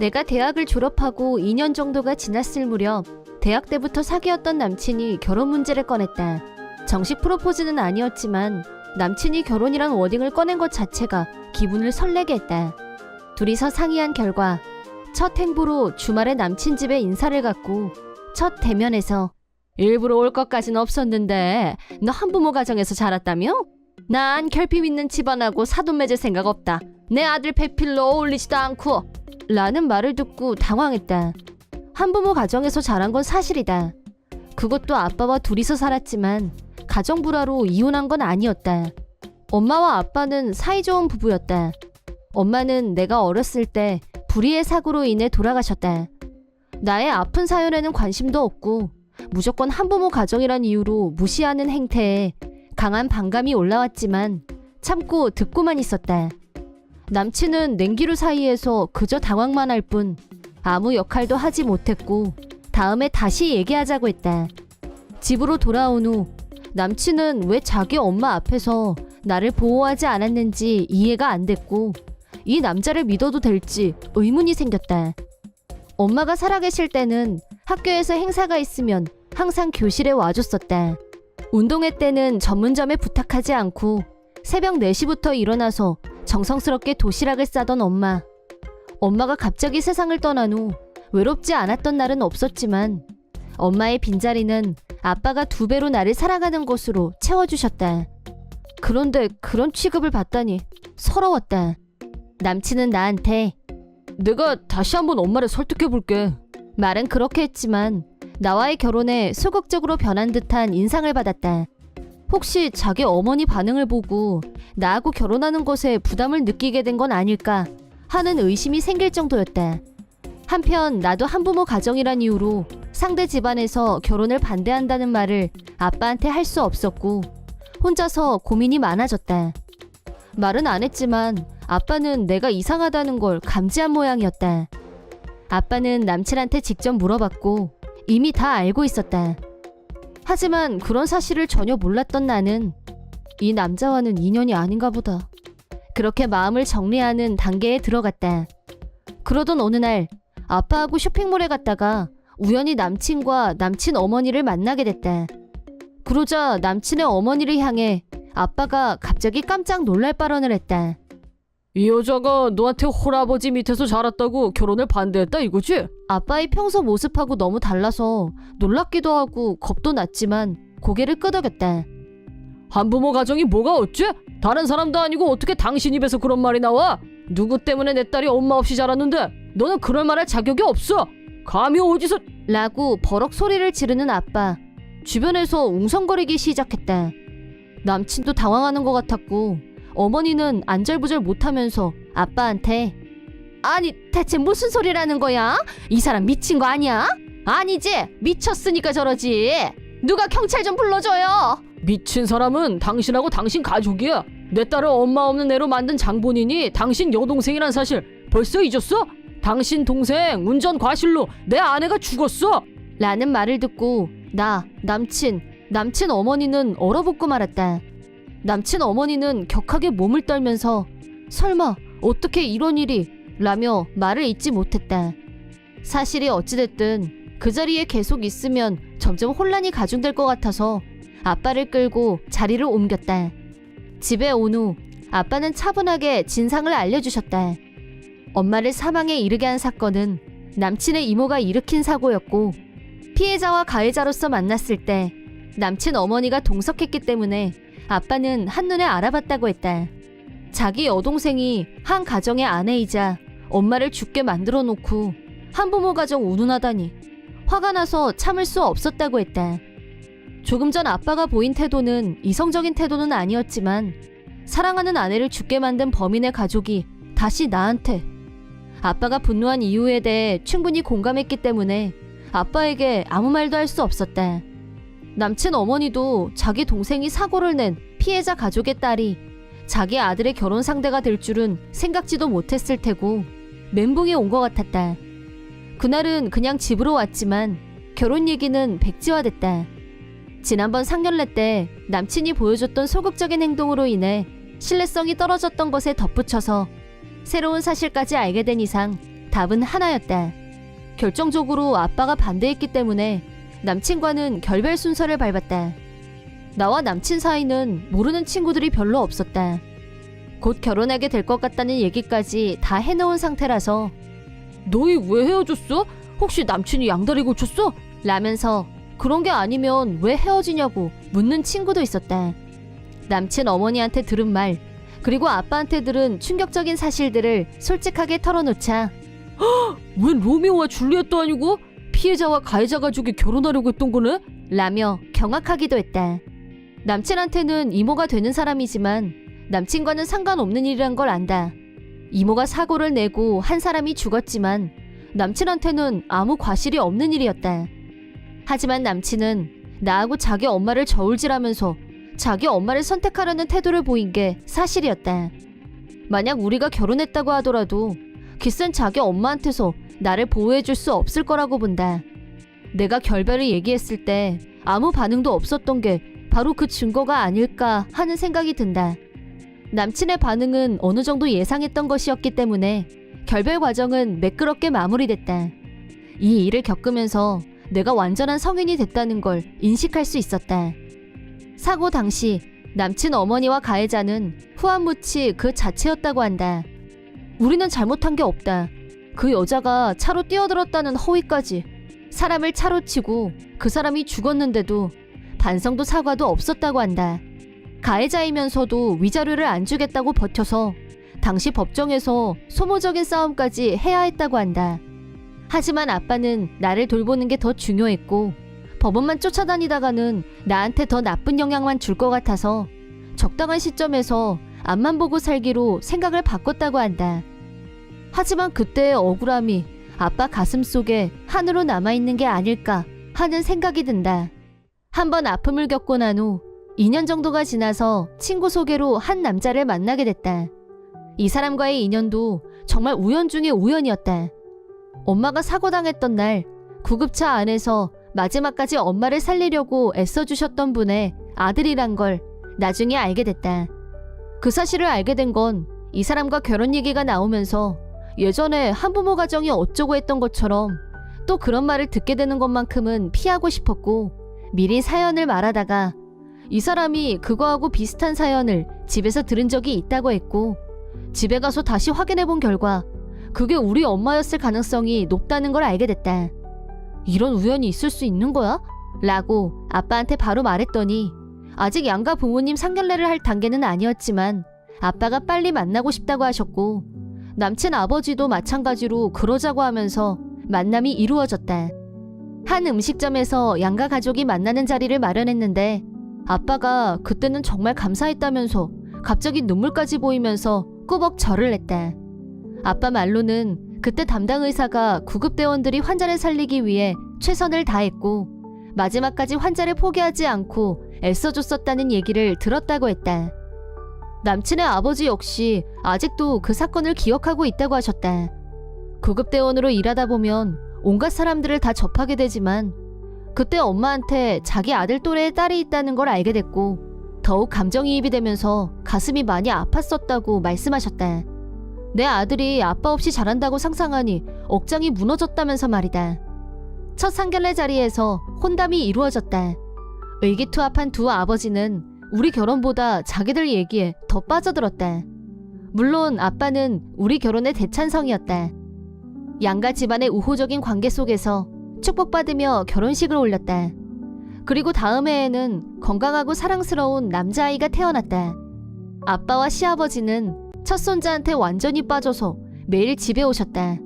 내가 대학을 졸업하고 2년 정도가 지났을 무렵 대학 때부터 사귀었던 남친이 결혼 문제를 꺼냈다. 정식 프로포즈는 아니었지만 남친이 결혼이란 워딩을 꺼낸 것 자체가 기분을 설레게 했다. 둘이서 상의한 결과 첫 행보로 주말에 남친 집에 인사를 갔고 첫 대면에서 일부러 올 것까진 없었는데 너 한부모 가정에서 자랐다며? 난 결핍 있는 집안하고 사돈 맺을 생각 없다. 내 아들 배필로 어울리지도 않고 라는 말을 듣고 당황했다. 한부모 가정에서 자란 건 사실이다. 그것도 아빠와 둘이서 살았지만 가정 불화로 이혼한 건 아니었다. 엄마와 아빠는 사이좋은 부부였다. 엄마는 내가 어렸을 때 불의의 사고로 인해 돌아가셨다. 나의 아픈 사연에는 관심도 없고 무조건 한부모 가정이란 이유로 무시하는 행태에 강한 반감이 올라왔지만 참고 듣고만 있었다. 남친은 냉기루 사이에서 그저 당황만 할 뿐 아무 역할도 하지 못했고 다음에 다시 얘기하자고 했다. 집으로 돌아온 후 남친은 왜 자기 엄마 앞에서 나를 보호하지 않았는지 이해가 안 됐고 이 남자를 믿어도 될지 의문이 생겼다. 엄마가 살아계실 때는 학교에서 행사가 있으면 항상 교실에 와줬었다. 운동회 때는 전문점에 부탁하지 않고 새벽 4시부터 일어나서 정성스럽게 도시락을 싸던 엄마. 엄마가 갑자기 세상을 떠난 후 외롭지 않았던 날은 없었지만 엄마의 빈자리는 아빠가 2배로 나를 사랑하는 것으로 채워주셨다. 그런데 그런 취급을 받다니 서러웠다. 남친은 나한테 내가 다시 한번 엄마를 설득해볼게. 말은 그렇게 했지만 나와의 결혼에 소극적으로 변한 듯한 인상을 받았다. 혹시 자기 어머니 반응을 보고 나하고 결혼하는 것에 부담을 느끼게 된 건 아닐까 하는 의심이 생길 정도였다. 한편 나도 한부모 가정이란 이유로 상대 집안에서 결혼을 반대한다는 말을 아빠한테 할 수 없었고 혼자서 고민이 많아졌다. 말은 안 했지만 아빠는 내가 이상하다는 걸 감지한 모양이었다. 아빠는 남친한테 직접 물어봤고 이미 다 알고 있었다. 하지만 그런 사실을 전혀 몰랐던 나는 이 남자와는 인연이 아닌가 보다. 그렇게 마음을 정리하는 단계에 들어갔다. 그러던 어느 날 아빠하고 쇼핑몰에 갔다가 우연히 남친과 남친 어머니를 만나게 됐다. 그러자 남친의 어머니를 향해 아빠가 갑자기 깜짝 놀랄 발언을 했다. 이 여자가 너한테 홀아버지 밑에서 자랐다고 결혼을 반대했다 이거지? 아빠의 평소 모습하고 너무 달라서 놀랍기도 하고 겁도 났지만 고개를 끄덕였다. 한부모 가정이 뭐가 어째? 다른 사람도 아니고 어떻게 당신 입에서 그런 말이 나와? 누구 때문에 내 딸이 엄마 없이 자랐는데 너는 그럴 말할 자격이 없어. 감히 어디서... 라고 버럭 소리를 지르는 아빠. 주변에서 웅성거리기 시작했다. 남친도 당황하는 것 같았고 어머니는 안절부절 못하면서 아빠한테 아니 대체 무슨 소리라는 거야? 이 사람 미친 거 아니야? 아니지? 미쳤으니까 저러지. 누가 경찰 좀 불러줘요. 미친 사람은 당신하고 당신 가족이야. 내 딸을 엄마 없는 애로 만든 장본인이 당신 여동생이란 사실 벌써 잊었어? 당신 동생 운전 과실로 내 아내가 죽었어. 라는 말을 듣고 남친 어머니는 얼어붙고 말았다. 남친 어머니는 격하게 몸을 떨면서 설마 어떻게 이런 일이 라며 말을 잇지 못했다. 사실이 어찌됐든 그 자리에 계속 있으면 점점 혼란이 가중될 것 같아서 아빠를 끌고 자리를 옮겼다. 집에 온 후 아빠는 차분하게 진상을 알려주셨다. 엄마를 사망에 이르게 한 사건은 남친의 이모가 일으킨 사고였고 피해자와 가해자로서 만났을 때 남친 어머니가 동석했기 때문에 아빠는 한눈에 알아봤다고 했다. 자기 여동생이 한 가정의 아내이자 엄마를 죽게 만들어 놓고 한부모 가정 운운하다니 화가 나서 참을 수 없었다고 했다. 조금 전 아빠가 보인 태도는 이성적인 태도는 아니었지만 사랑하는 아내를 죽게 만든 범인의 가족이 다시 나한테 아빠가 분노한 이유에 대해 충분히 공감했기 때문에 아빠에게 아무 말도 할 수 없었다. 남친 어머니도 자기 동생이 사고를 낸 피해자 가족의 딸이 자기 아들의 결혼 상대가 될 줄은 생각지도 못했을 테고 멘붕이 온 것 같았다. 그날은 그냥 집으로 왔지만 결혼 얘기는 백지화됐다. 지난번 상견례 때 남친이 보여줬던 소극적인 행동으로 인해 신뢰성이 떨어졌던 것에 덧붙여서 새로운 사실까지 알게 된 이상 답은 하나였다. 결정적으로 아빠가 반대했기 때문에 남친과는 결별 순서를 밟았다. 나와 남친 사이는 모르는 친구들이 별로 없었다. 곧 결혼하게 될 것 같다는 얘기까지 다 해놓은 상태라서 너희 왜 헤어졌어? 혹시 남친이 양다리 고쳤어? 라면서 그런 게 아니면 왜 헤어지냐고 묻는 친구도 있었다. 남친 어머니한테 들은 말, 그리고 아빠한테 들은 충격적인 사실들을 솔직하게 털어놓자 웬 로미오와 줄리엣도 아니고 피해자와 가해자 가족이 결혼하려고 했던 거네? 라며 경악하기도 했다. 남친한테는 이모가 되는 사람이지만 남친과는 상관없는 일이란 걸 안다. 이모가 사고를 내고 한 사람이 죽었지만 남친한테는 아무 과실이 없는 일이었다. 하지만 남친은 나하고 자기 엄마를 저울질하면서 자기 엄마를 선택하려는 태도를 보인 게 사실이었다. 만약 우리가 결혼했다고 하더라도 기센 자기 엄마한테서 나를 보호해줄 수 없을 거라고 본다. 내가 결별을 얘기했을 때 아무 반응도 없었던 게 바로 그 증거가 아닐까 하는 생각이 든다. 남친의 반응은 어느 정도 예상했던 것이었기 때문에 결별 과정은 매끄럽게 마무리됐다. 이 일을 겪으면서 내가 완전한 성인이 됐다는 걸 인식할 수 있었다. 사고 당시 남친 어머니와 가해자는 후안무치 그 자체였다고 한다. 우리는 잘못한 게 없다. 그 여자가 차로 뛰어들었다는 허위까지. 사람을 차로 치고 그 사람이 죽었는데도 반성도 사과도 없었다고 한다. 가해자이면서도 위자료를 안 주겠다고 버텨서 당시 법정에서 소모적인 싸움까지 해야 했다고 한다. 하지만 아빠는 나를 돌보는 게 더 중요했고 법원만 쫓아다니다가는 나한테 더 나쁜 영향만 줄 것 같아서 적당한 시점에서 앞만 보고 살기로 생각을 바꿨다고 한다. 하지만 그때의 억울함이 아빠 가슴속에 한으로 남아있는 게 아닐까 하는 생각이 든다. 한번 아픔을 겪고 난 후 2년 정도가 지나서 친구 소개로 한 남자를 만나게 됐다. 이 사람과의 인연도 정말 우연 중에 우연이었다. 엄마가 사고당했던 날 구급차 안에서 마지막까지 엄마를 살리려고 애써주셨던 분의 아들이란 걸 나중에 알게 됐다. 그 사실을 알게 된 건 이 사람과 결혼 얘기가 나오면서 예전에 한부모 가정이 어쩌고 했던 것처럼 또 그런 말을 듣게 되는 것만큼은 피하고 싶었고 미리 사연을 말하다가 이 사람이 그거하고 비슷한 사연을 집에서 들은 적이 있다고 했고 집에 가서 다시 확인해 본 결과 그게 우리 엄마였을 가능성이 높다는 걸 알게 됐다. 이런 우연이 있을 수 있는 거야? 라고 아빠한테 바로 말했더니 아직 양가 부모님 상견례를 할 단계는 아니었지만 아빠가 빨리 만나고 싶다고 하셨고 남친 아버지도 마찬가지로 그러자고 하면서 만남이 이루어졌다. 한 음식점에서 양가 가족이 만나는 자리를 마련했는데 아빠가 그때는 정말 감사했다면서 갑자기 눈물까지 보이면서 꾸벅 절을 했다. 아빠 말로는 그때 담당 의사가 구급대원들이 환자를 살리기 위해 최선을 다했고 마지막까지 환자를 포기하지 않고 애써줬었다는 얘기를 들었다고 했다. 남친의 아버지 역시 아직도 그 사건을 기억하고 있다고 하셨다. 구급대원으로 일하다 보면 온갖 사람들을 다 접하게 되지만 그때 엄마한테 자기 아들 또래의 딸이 있다는 걸 알게 됐고 더욱 감정이입이 되면서 가슴이 많이 아팠었다고 말씀하셨다. 내 아들이 아빠 없이 자란다고 상상하니 억장이 무너졌다면서 말이다. 첫 상견례 자리에서 혼담이 이루어졌다. 의기투합한 두 아버지는 우리 결혼보다 자기들 얘기에 더 빠져들었다. 물론 아빠는 우리 결혼의 대찬성이었다. 양가 집안의 우호적인 관계 속에서 축복받으며 결혼식을 올렸다. 그리고 다음 해에는 건강하고 사랑스러운 남자아이가 태어났다. 아빠와 시아버지는 첫 손자한테 완전히 빠져서 매일 집에 오셨다.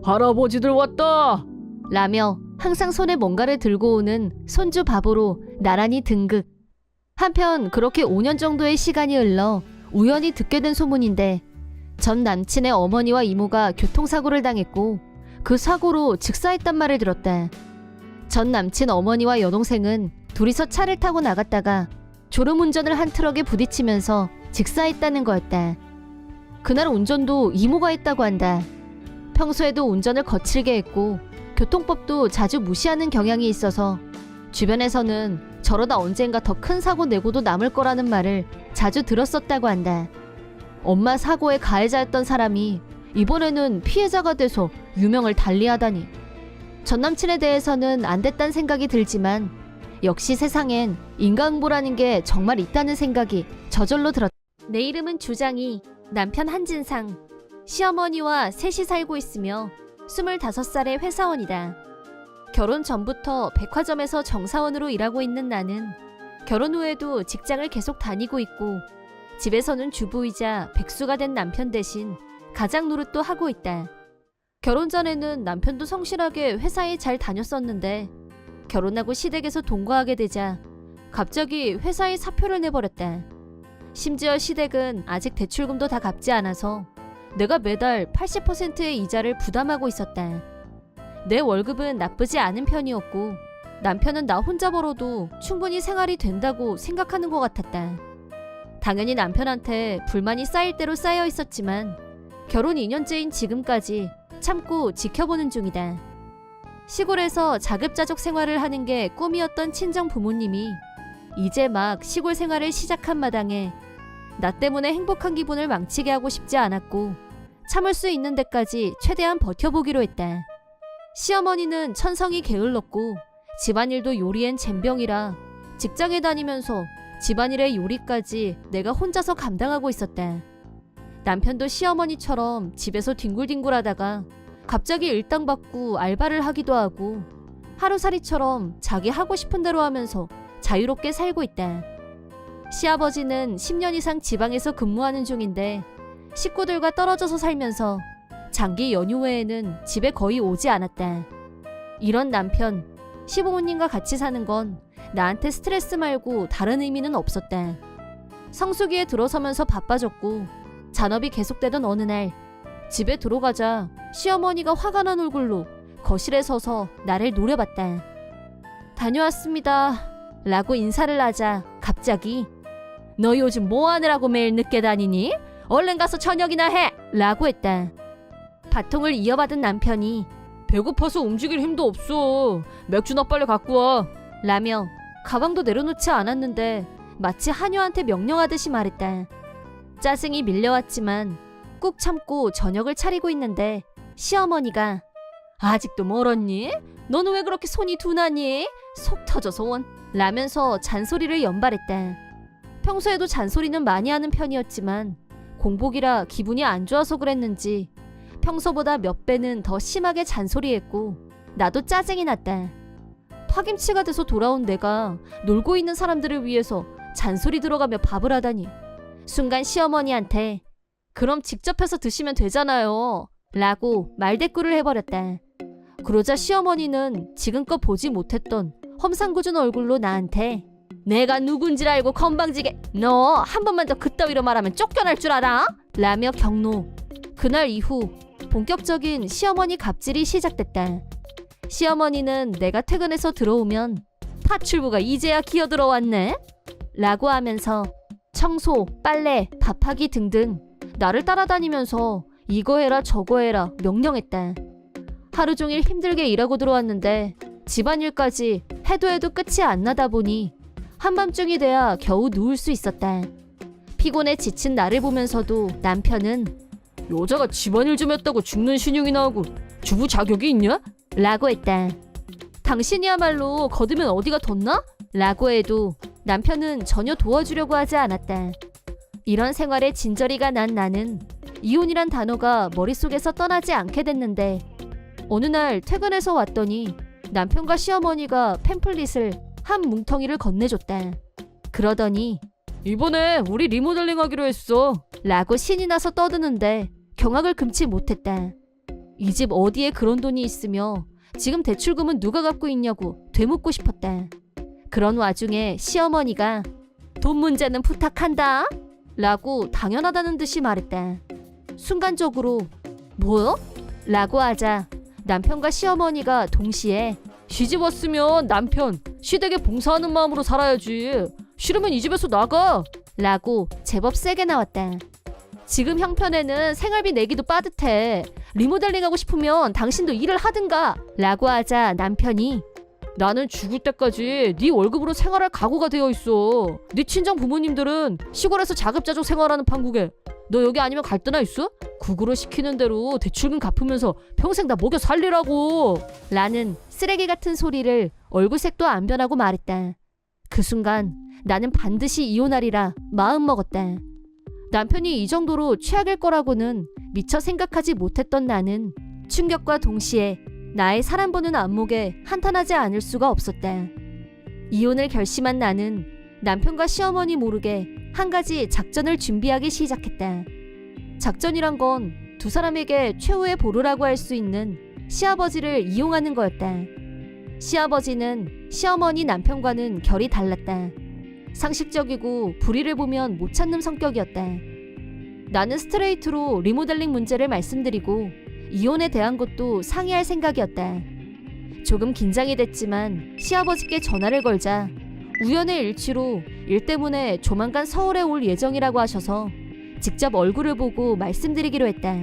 할아버지들 왔다. 라며 항상 손에 뭔가를 들고 오는 손주 바보로 나란히 등극. 한편 그렇게 5년 정도의 시간이 흘러 우연히 듣게 된 소문인데 전 남친의 어머니와 이모가 교통사고를 당했고 그 사고로 즉사했단 말을 들었다. 전 남친 어머니와 여동생은 둘이서 차를 타고 나갔다가 졸음운전을 한 트럭에 부딪히면서 즉사했다는 거였다. 그날 운전도 이모가 했다고 한다. 평소에도 운전을 거칠게 했고 교통법도 자주 무시하는 경향이 있어서 주변에서는 저러다 언젠가 더 큰 사고 내고도 남을 거라는 말을 자주 들었었다고 한다. 엄마 사고의 가해자였던 사람이 이번에는 피해자가 돼서 유명을 달리하다니. 전 남친에 대해서는 안 됐단 생각이 들지만 역시 세상엔 인과응보라는 게 정말 있다는 생각이 저절로 들었다. 내 이름은 주장이, 남편 한진상, 시어머니와 셋이 살고 있으며 25살의 회사원이다. 결혼 전부터 백화점에서 정사원으로 일하고 있는 나는 결혼 후에도 직장을 계속 다니고 있고 집에서는 주부이자 백수가 된 남편 대신 가장 노릇도 하고 있다. 결혼 전에는 남편도 성실하게 회사에 잘 다녔었는데 결혼하고 시댁에서 동거하게 되자 갑자기 회사에 사표를 내버렸다. 심지어 시댁은 아직 대출금도 다 갚지 않아서 내가 매달 80%의 이자를 부담하고 있었다. 내 월급은 나쁘지 않은 편이었고 남편은 나 혼자 벌어도 충분히 생활이 된다고 생각하는 것 같았다. 당연히 남편한테 불만이 쌓일 대로 쌓여 있었지만 결혼 2년째인 지금까지 참고 지켜보는 중이다. 시골에서 자급자족 생활을 하는 게 꿈이었던 친정 부모님이 이제 막 시골 생활을 시작한 마당에 나 때문에 행복한 기분을 망치게 하고 싶지 않았고 참을 수 있는 데까지 최대한 버텨보기로 했다. 시어머니는 천성이 게을렀고 집안일도 요리엔 젬병이라 직장에 다니면서 집안일의 요리까지 내가 혼자서 감당하고 있었다. 남편도 시어머니처럼 집에서 뒹굴뒹굴하다가 갑자기 일당 받고 알바를 하기도 하고 하루살이처럼 자기 하고 싶은 대로 하면서 자유롭게 살고 있다. 시아버지는 10년 이상 지방에서 근무하는 중인데 식구들과 떨어져서 살면서 장기 연휴 외에는 집에 거의 오지 않았다. 이런 남편, 시부모님과 같이 사는 건 나한테 스트레스 말고 다른 의미는 없었다. 성수기에 들어서면서 바빠졌고 잔업이 계속되던 어느 날 집에 들어가자 시어머니가 화가 난 얼굴로 거실에 서서 나를 노려봤다. 다녀왔습니다 라고 인사를 하자 갑자기 너 요즘 뭐 하느라고 매일 늦게 다니니? 얼른 가서 저녁이나 해! 라고 했다. 바통을 이어받은 남편이 배고파서 움직일 힘도 없어. 맥주나 빨리 갖고 와. 라며 가방도 내려놓지 않았는데 마치 하녀한테 명령하듯이 말했다. 짜증이 밀려왔지만 꾹 참고 저녁을 차리고 있는데 시어머니가 아직도 멀었니? 너는 왜 그렇게 손이 둔하니? 속 터져서 원 라면서 잔소리를 연발했다. 평소에도 잔소리는 많이 하는 편이었지만 공복이라 기분이 안 좋아서 그랬는지 평소보다 몇 배는 더 심하게 잔소리했고 나도 짜증이 났다. 파김치가 돼서 돌아온 내가 놀고 있는 사람들을 위해서 잔소리 들어가며 밥을 하다니. 순간 시어머니한테 그럼 직접 해서 드시면 되잖아요 라고 말대꾸를 해버렸다. 그러자 시어머니는 지금껏 보지 못했던 험상궂은 얼굴로 나한테 내가 누군지 알고 건방지게 너 한 번만 더 그따위로 말하면 쫓겨날 줄 알아? 라며 경로. 그날 이후 본격적인 시어머니 갑질이 시작됐다. 시어머니는 내가 퇴근해서 들어오면 파출부가 이제야 기어들어왔네? 라고 하면서 청소, 빨래, 밥하기 등등 나를 따라다니면서 이거 해라 저거 해라 명령했다. 하루 종일 힘들게 일하고 들어왔는데 집안일까지 해도 끝이 안 나다 보니 한밤중이 돼야 겨우 누울 수 있었다. 피곤해 지친 나를 보면서도 남편은 여자가 집안일 좀 했다고 죽는 신용이나 하고 주부 자격이 있냐? 라고 했다. 당신이야말로 거두면 어디가 덧나? 라고 해도 남편은 전혀 도와주려고 하지 않았다. 이런 생활에 진저리가 난 나는 이혼이란 단어가 머릿속에서 떠나지 않게 됐는데 어느 날 퇴근해서 왔더니 남편과 시어머니가 팸플릿을 한 뭉텅이를 건네줬다. 그러더니 이번에 우리 리모델링 하기로 했어. 라고 신이 나서 떠드는데 경악을 금치 못했다. 이 집 어디에 그런 돈이 있으며 지금 대출금은 누가 갖고 있냐고 되묻고 싶었다. 그런 와중에 시어머니가 돈 문제는 부탁한다 라고 당연하다는 듯이 말했다. 순간적으로 뭐요? 라고 하자 남편과 시어머니가 동시에 시집 왔으면 남편 시댁에 봉사하는 마음으로 살아야지. 싫으면 이 집에서 나가. 라고 제법 세게 나왔다. 지금 형편에는 생활비 내기도 빠듯해. 리모델링 하고 싶으면 당신도 일을 하든가. 라고 하자 남편이 나는 죽을 때까지 네 월급으로 생활할 각오가 되어 있어. 네 친정 부모님들은 시골에서 자급자족 생활하는 판국에 너 여기 아니면 갈 데나 있어? 국으로 시키는 대로 대출금 갚으면서 평생 나 먹여 살리라고. 라는 쓰레기 같은 소리를 얼굴색도 안 변하고 말했다. 그 순간 나는 반드시 이혼하리라 마음먹었다. 남편이 이 정도로 최악일 거라고는 미처 생각하지 못했던 나는 충격과 동시에 나의 사람 보는 안목에 한탄하지 않을 수가 없었다. 이혼을 결심한 나는 남편과 시어머니 모르게 한 가지 작전을 준비하기 시작했다. 작전이란 건 두 사람에게 최후의 보루라고 할 수 있는 시아버지를 이용하는 거였다. 시아버지는 시어머니 남편과는 결이 달랐다. 상식적이고 불의를 보면 못 참는 성격이었다. 나는 스트레이트로 리모델링 문제를 말씀드리고 이혼에 대한 것도 상의할 생각이었다. 조금 긴장이 됐지만 시아버지께 전화를 걸자 우연의 일치로 일 때문에 조만간 서울에 올 예정이라고 하셔서 직접 얼굴을 보고 말씀드리기로 했다.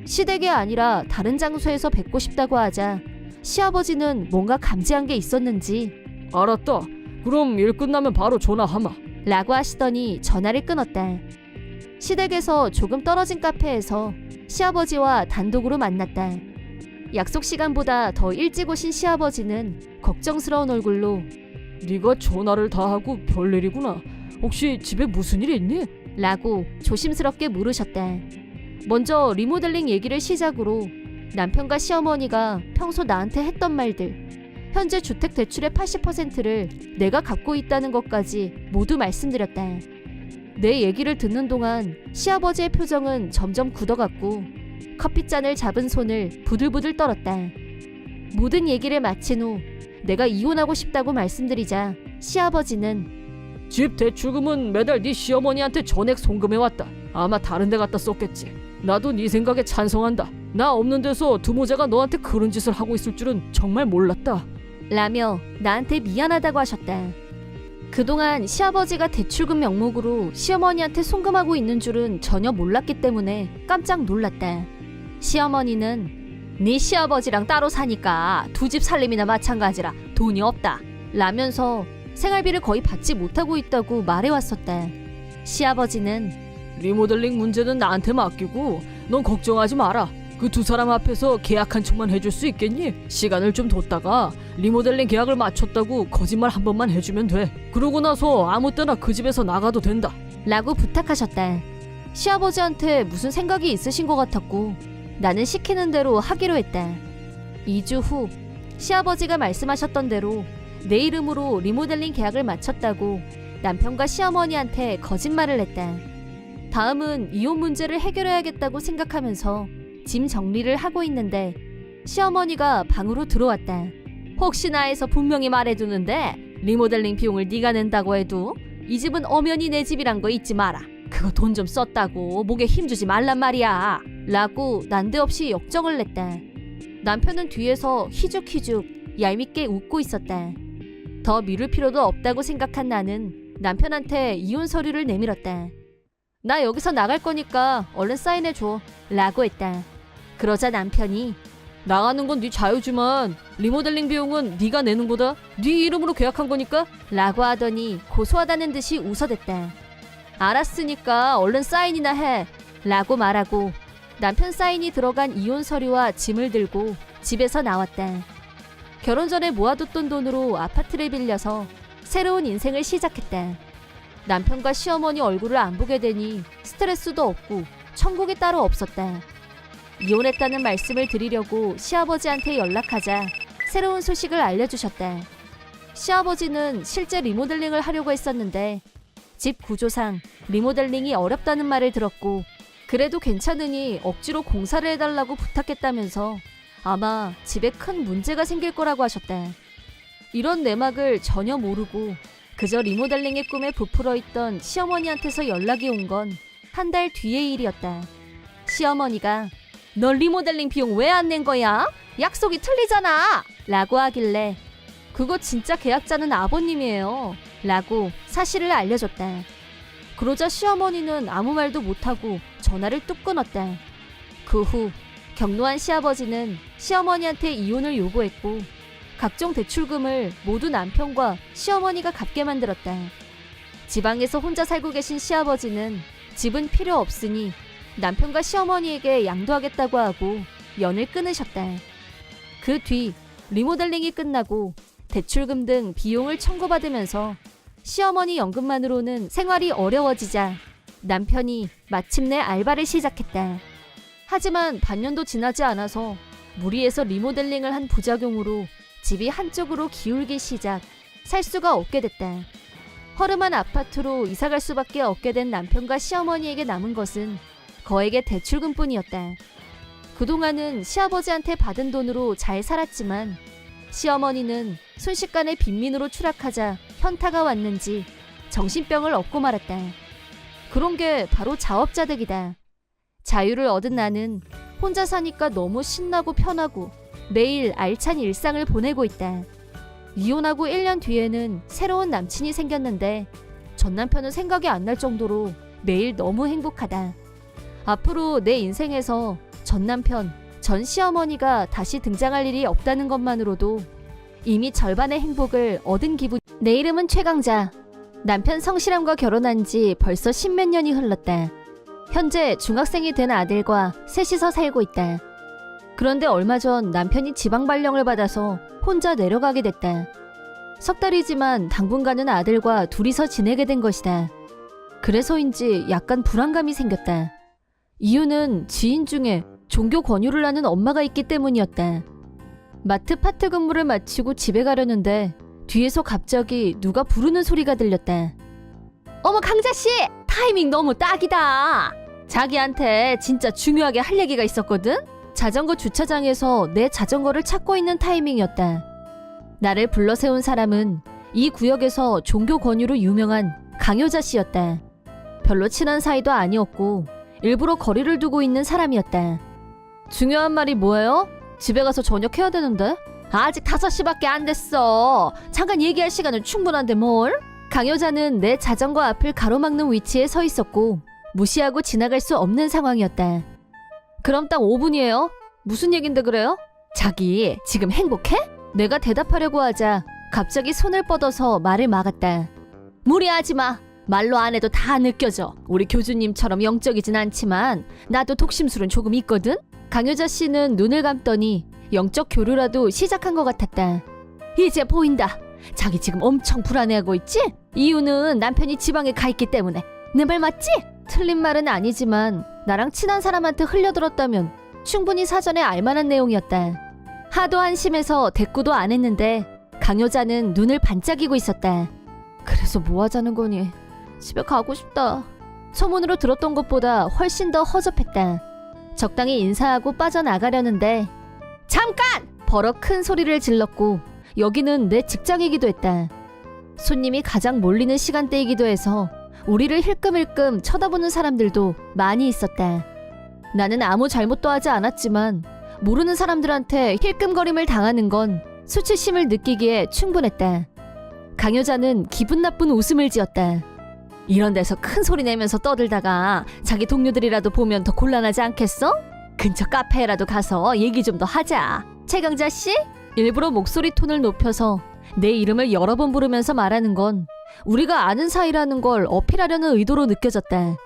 시댁이 아니라 다른 장소에서 뵙고 싶다고 하자 시아버지는 뭔가 감지한 게 있었는지 알았다. 그럼 일 끝나면 바로 전화하마. 라고 하시더니 전화를 끊었다. 시댁에서 조금 떨어진 카페에서 시아버지와 단독으로 만났다. 약속 시간보다 더 일찍 오신 시아버지는 걱정스러운 얼굴로 네가 전화를 다 하고 별일이구나. 혹시 집에 무슨 일 있니? 라고 조심스럽게 물으셨다. 먼저 리모델링 얘기를 시작으로 남편과 시어머니가 평소 나한테 했던 말들, 현재 주택 대출의 80%를 내가 갖고 있다는 것까지 모두 말씀드렸다. 내 얘기를 듣는 동안 시아버지의 표정은 점점 굳어갔고 커피잔을 잡은 손을 부들부들 떨었다. 모든 얘기를 마친 후 내가 이혼하고 싶다고 말씀드리자 시아버지는 집 대출금은 매달 네 시어머니한테 전액 송금해왔다. 아마 다른 데 갖다 썼겠지. 나도 네 생각에 찬성한다. 나 없는 데서 두모자가 너한테 그런 짓을 하고 있을 줄은 정말 몰랐다. 라며 나한테 미안하다고 하셨다. 그동안 시아버지가 대출금 명목으로 시어머니한테 송금하고 있는 줄은 전혀 몰랐기 때문에 깜짝 놀랐다. 시어머니는 네 시아버지랑 따로 사니까 두 집 살림이나 마찬가지라 돈이 없다 라면서 생활비를 거의 받지 못하고 있다고 말해왔었다. 시아버지는 리모델링 문제는 나한테 맡기고 넌 걱정하지 마라. 그 두 사람 앞에서 계약 한 촉만 해줄 수 있겠니? 시간을 좀 뒀다가 리모델링 계약을 마쳤다고 거짓말 한 번만 해주면 돼. 그러고 나서 아무 때나 그 집에서 나가도 된다. 라고 부탁하셨다. 시아버지한테 무슨 생각이 있으신 것 같았고 나는 시키는 대로 하기로 했다. 2주 후 시아버지가 말씀하셨던 대로 내 이름으로 리모델링 계약을 마쳤다고 남편과 시어머니한테 거짓말을 했다. 다음은 이혼 문제를 해결해야겠다고 생각하면서 짐 정리를 하고 있는데 시어머니가 방으로 들어왔다. 혹시나 해서 분명히 말해두는데 리모델링 비용을 네가 낸다고 해도 이 집은 엄연히 내 집이란 거 잊지 마라. 그거 돈 좀 썼다고 목에 힘주지 말란 말이야. 라고 난데없이 역정을 냈다. 남편은 뒤에서 희죽희죽 얄밉게 웃고 있었다. 더 미룰 필요도 없다고 생각한 나는 남편한테 이혼 서류를 내밀었다. 나 여기서 나갈 거니까 얼른 사인해줘 라고 했다. 그러자 남편이 나가는 건 네 자유지만 리모델링 비용은 네가 내는 거다. 네 이름으로 계약한 거니까. 라고 하더니 고소하다는 듯이 웃어댔다. 알았으니까 얼른 사인이나 해 라고 말하고 남편 사인이 들어간 이혼 서류와 짐을 들고 집에서 나왔다. 결혼 전에 모아뒀던 돈으로 아파트를 빌려서 새로운 인생을 시작했다. 남편과 시어머니 얼굴을 안 보게 되니 스트레스도 없고 천국이 따로 없었다. 이혼했다는 말씀을 드리려고 시아버지한테 연락하자 새로운 소식을 알려주셨다. 시아버지는 실제 리모델링을 하려고 했었는데 집 구조상 리모델링이 어렵다는 말을 들었고 그래도 괜찮으니 억지로 공사를 해달라고 부탁했다면서 아마 집에 큰 문제가 생길 거라고 하셨다. 이런 내막을 전혀 모르고 그저 리모델링의 꿈에 부풀어 있던 시어머니한테서 연락이 온 건 한 달 뒤의 일이었다. 시어머니가 너 리모델링 비용 왜 안 낸 거야? 약속이 틀리잖아! 라고 하길래 그거 진짜 계약자는 아버님이에요 라고 사실을 알려줬다. 그러자 시어머니는 아무 말도 못하고 전화를 뚝 끊었다. 그 후 경로한 시아버지는 시어머니한테 이혼을 요구했고 각종 대출금을 모두 남편과 시어머니가 갚게 만들었다. 지방에서 혼자 살고 계신 시아버지는 집은 필요 없으니 남편과 시어머니에게 양도하겠다고 하고 연을 끊으셨다. 그 뒤 리모델링이 끝나고 대출금 등 비용을 청구받으면서 시어머니 연금만으로는 생활이 어려워지자 남편이 마침내 알바를 시작했다. 하지만 반년도 지나지 않아서 무리해서 리모델링을 한 부작용으로 집이 한쪽으로 기울기 시작, 살 수가 없게 됐다. 허름한 아파트로 이사갈 수밖에 없게 된 남편과 시어머니에게 남은 것은 거액의 대출금뿐이었다. 그동안은 시아버지한테 받은 돈으로 잘 살았지만 시어머니는 순식간에 빈민으로 추락하자 현타가 왔는지 정신병을 얻고 말았다. 그런 게 바로 자업자득이다. 자유를 얻은 나는 혼자 사니까 너무 신나고 편하고 매일 알찬 일상을 보내고 있다. 이혼하고 1년 뒤에는 새로운 남친이 생겼는데 전 남편은 생각이 안 날 정도로 매일 너무 행복하다. 앞으로 내 인생에서 전 남편, 전 시어머니가 다시 등장할 일이 없다는 것만으로도 이미 절반의 행복을 얻은 기분. 내 이름은 최강자. 남편 성실함과 결혼한 지 벌써 10몇 년이 흘렀다. 현재 중학생이 된 아들과 셋이서 살고 있다. 그런데 얼마 전 남편이 지방 발령을 받아서 혼자 내려가게 됐다. 석 달이지만 당분간은 아들과 둘이서 지내게 된 것이다. 그래서인지 약간 불안감이 생겼다. 이유는 지인 중에 종교 권유를 하는 엄마가 있기 때문이었다. 마트 파트 근무를 마치고 집에 가려는데 뒤에서 갑자기 누가 부르는 소리가 들렸다. 어머 강자씨! 타이밍 너무 딱이다! 자기한테 진짜 중요하게 할 얘기가 있었거든? 자전거 주차장에서 내 자전거를 찾고 있는 타이밍이었다. 나를 불러 세운 사람은 이 구역에서 종교 권유로 유명한 강효자 씨였다. 별로 친한 사이도 아니었고 일부러 거리를 두고 있는 사람이었다. 중요한 말이 뭐예요? 집에 가서 저녁 해야 되는데? 아직 5시밖에 안 됐어. 잠깐 얘기할 시간은 충분한데 뭘? 강효자는 내 자전거 앞을 가로막는 위치에 서 있었고 무시하고 지나갈 수 없는 상황이었다. 그럼 딱 5분이에요. 무슨 얘긴데 그래요? 자기 지금 행복해? 내가 대답하려고 하자 갑자기 손을 뻗어서 말을 막았다. 무리하지 마. 말로 안 해도 다 느껴져. 우리 교주님처럼 영적이진 않지만 나도 독심술은 조금 있거든? 강효자 씨는 눈을 감더니 영적 교류라도 시작한 것 같았다. 이제 보인다. 자기 지금 엄청 불안해하고 있지? 이유는 남편이 지방에 가 있기 때문에. 내 말 맞지? 틀린 말은 아니지만 나랑 친한 사람한테 흘려들었다면 충분히 사전에 알만한 내용이었다. 하도 한심해서 대꾸도 안 했는데 강효자는 눈을 반짝이고 있었다. 그래서 뭐 하자는 거니? 집에 가고 싶다. 소문으로 들었던 것보다 훨씬 더 허접했다. 적당히 인사하고 빠져나가려는데 잠깐! 버럭 큰 소리를 질렀고 여기는 내 직장이기도 했다. 손님이 가장 몰리는 시간대이기도 해서 우리를 힐끔힐끔 쳐다보는 사람들도 많이 있었다. 나는 아무 잘못도 하지 않았지만 모르는 사람들한테 힐끔거림을 당하는 건 수치심을 느끼기에 충분했다. 강효자는 기분 나쁜 웃음을 지었다. 이런 데서 큰 소리 내면서 떠들다가 자기 동료들이라도 보면 더 곤란하지 않겠어? 근처 카페라도 가서 얘기 좀 더 하자. 최강자 씨? 일부러 목소리 톤을 높여서 내 이름을 여러 번 부르면서 말하는 건 우리가 아는 사이라는 걸 어필하려는 의도로 느껴졌다.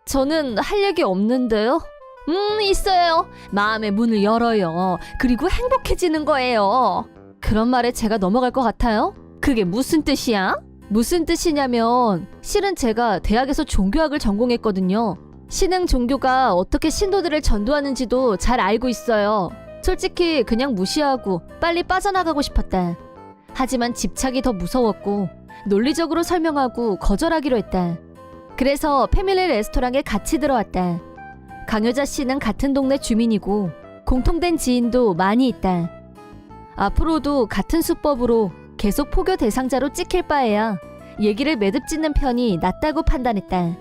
저는 할 얘기 없는데요? 있어요. 마음의 문을 열어요. 그리고 행복해지는 거예요. 그런 말에 제가 넘어갈 것 같아요? 그게 무슨 뜻이야? 무슨 뜻이냐면 실은 제가 대학에서 종교학을 전공했거든요. 신흥 종교가 어떻게 신도들을 전도하는지도 잘 알고 있어요. 솔직히 그냥 무시하고 빨리 빠져나가고 싶었다. 하지만 집착이 더 무서웠고 논리적으로 설명하고 거절하기로 했다. 그래서 패밀리 레스토랑에 같이 들어왔다. 강효자 씨는 같은 동네 주민이고 공통된 지인도 많이 있다. 앞으로도 같은 수법으로 계속 포교 대상자로 찍힐 바에야 얘기를 매듭짓는 편이 낫다고 판단했다.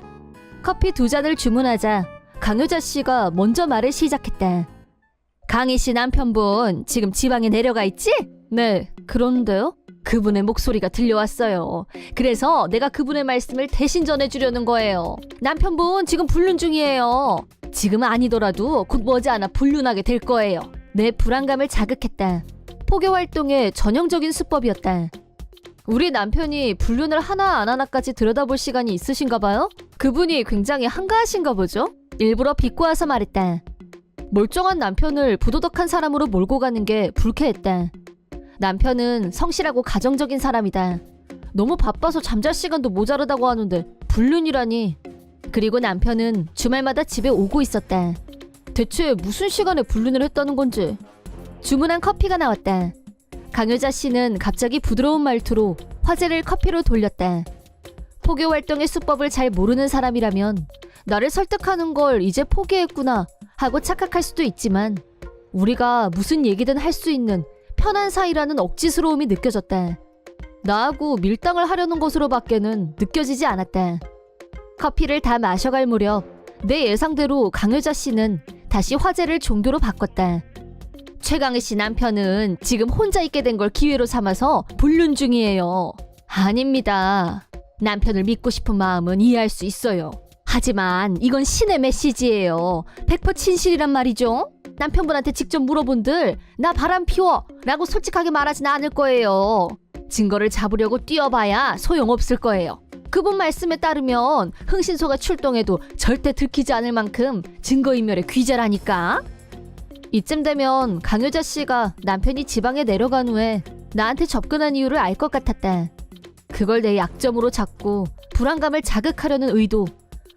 커피 2잔을 주문하자 강효자 씨가 먼저 말을 시작했다. 강희 씨 남편분 지금 지방에 내려가 있지? 네, 그런데요? 그분의 목소리가 들려왔어요. 그래서 내가 그분의 말씀을 대신 전해주려는 거예요. 남편분 지금 불륜 중이에요. 지금은 아니더라도 곧 머지않아 불륜하게 될 거예요. 내 불안감을 자극했다. 포교 활동의 전형적인 수법이었다. 우리 남편이 불륜을 하나 안 하나까지 들여다볼 시간이 있으신가 봐요? 그분이 굉장히 한가하신가 보죠? 일부러 비꼬아서 말했다. 멀쩡한 남편을 부도덕한 사람으로 몰고 가는 게 불쾌했다. 남편은 성실하고 가정적인 사람이다. 너무 바빠서 잠잘 시간도 모자르다고 하는데 불륜이라니. 그리고 남편은 주말마다 집에 오고 있었다. 대체 무슨 시간에 불륜을 했다는 건지. 주문한 커피가 나왔다. 강효자 씨는 갑자기 부드러운 말투로 화제를 커피로 돌렸다. 포교 활동의 수법을 잘 모르는 사람이라면 나를 설득하는 걸 이제 포기했구나 하고 착각할 수도 있지만 우리가 무슨 얘기든 할 수 있는 편한 사이라는 억지스러움이 느껴졌다. 나하고 밀당을 하려는 것으로밖에는 느껴지지 않았다. 커피를 다 마셔갈 무렵 내 예상대로 강효자 씨는 다시 화제를 종교로 바꿨다. 최강희 씨 남편은 지금 혼자 있게 된 걸 기회로 삼아서 불륜 중이에요. 아닙니다. 남편을 믿고 싶은 마음은 이해할 수 있어요. 하지만 이건 신의 메시지예요. 100% 진실이란 말이죠. 남편분한테 직접 물어본들 나 바람 피워 라고 솔직하게 말하진 않을 거예요. 증거를 잡으려고 뛰어봐야 소용없을 거예요. 그분 말씀에 따르면 흥신소가 출동해도 절대 들키지 않을 만큼 증거인멸의 귀재라니까. 이쯤 되면 강효자 씨가 남편이 지방에 내려간 후에 나한테 접근한 이유를 알 것 같았다. 그걸 내 약점으로 잡고 불안감을 자극하려는 의도.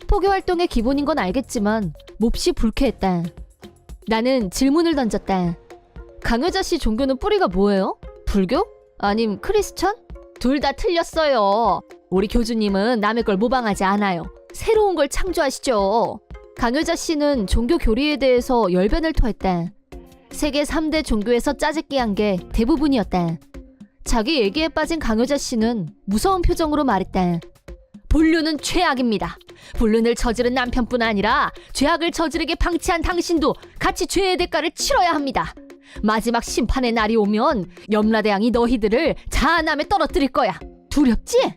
포교 활동의 기본인 건 알겠지만 몹시 불쾌했다. 나는 질문을 던졌다. 강효자 씨 종교는 뿌리가 뭐예요? 불교? 아님 크리스천? 둘 다 틀렸어요. 우리 교주님은 남의 걸 모방하지 않아요. 새로운 걸 창조하시죠. 강효자 씨는 종교 교리에 대해서 열변을 토했다. 세계 3대 종교에서 짜집기 한 게 대부분이었다. 자기 얘기에 빠진 강효자 씨는 무서운 표정으로 말했다. 불륜은 죄악입니다. 불륜을 저지른 남편뿐 아니라 죄악을 저지르게 방치한 당신도 같이 죄의 대가를 치러야 합니다. 마지막 심판의 날이 오면 염라대왕이 너희들을 자한함에 떨어뜨릴 거야. 두렵지?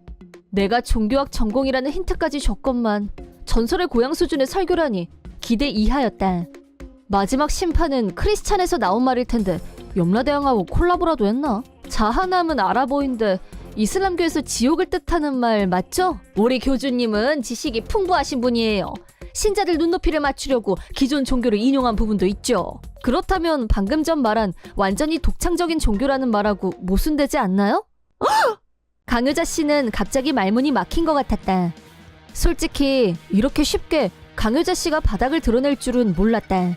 내가 종교학 전공이라는 힌트까지 줬건만 전설의 고향 수준의 설교라니 기대 이하였다. 마지막 심판은 크리스찬에서 나온 말일 텐데 염라대왕하고 콜라보라도 했나? 자한함은 아랍어인데 이슬람교에서 지옥을 뜻하는 말 맞죠? 우리 교주님은 지식이 풍부하신 분이에요. 신자들 눈높이를 맞추려고 기존 종교를 인용한 부분도 있죠. 그렇다면 방금 전 말한 완전히 독창적인 종교라는 말하고 모순되지 않나요? 강효자 씨는 갑자기 말문이 막힌 것 같았다. 솔직히 이렇게 쉽게 강효자 씨가 바닥을 드러낼 줄은 몰랐다.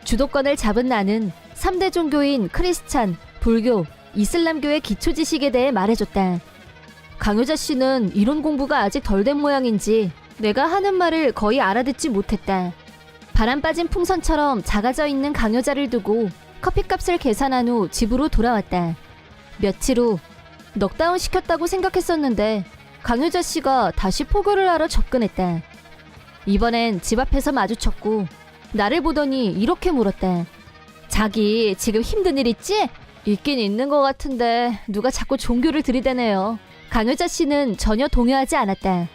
주도권을 잡은 나는 3대 종교인 크리스찬, 불교, 이슬람교의 기초 지식에 대해 말해줬다. 강효자 씨는 이론 공부가 아직 덜 된 모양인지 내가 하는 말을 거의 알아듣지 못했다. 바람 빠진 풍선처럼 작아져 있는 강효자를 두고 커피값을 계산한 후 집으로 돌아왔다. 며칠 후 넉다운 시켰다고 생각했었는데 강효자 씨가 다시 포교를 하러 접근했다. 이번엔 집 앞에서 마주쳤고 나를 보더니 이렇게 물었다. 자기 지금 힘든 일 있지? 있긴 있는 것 같은데 누가 자꾸 종교를 들이대네요. 강효자 씨는 전혀 동요하지 않았다.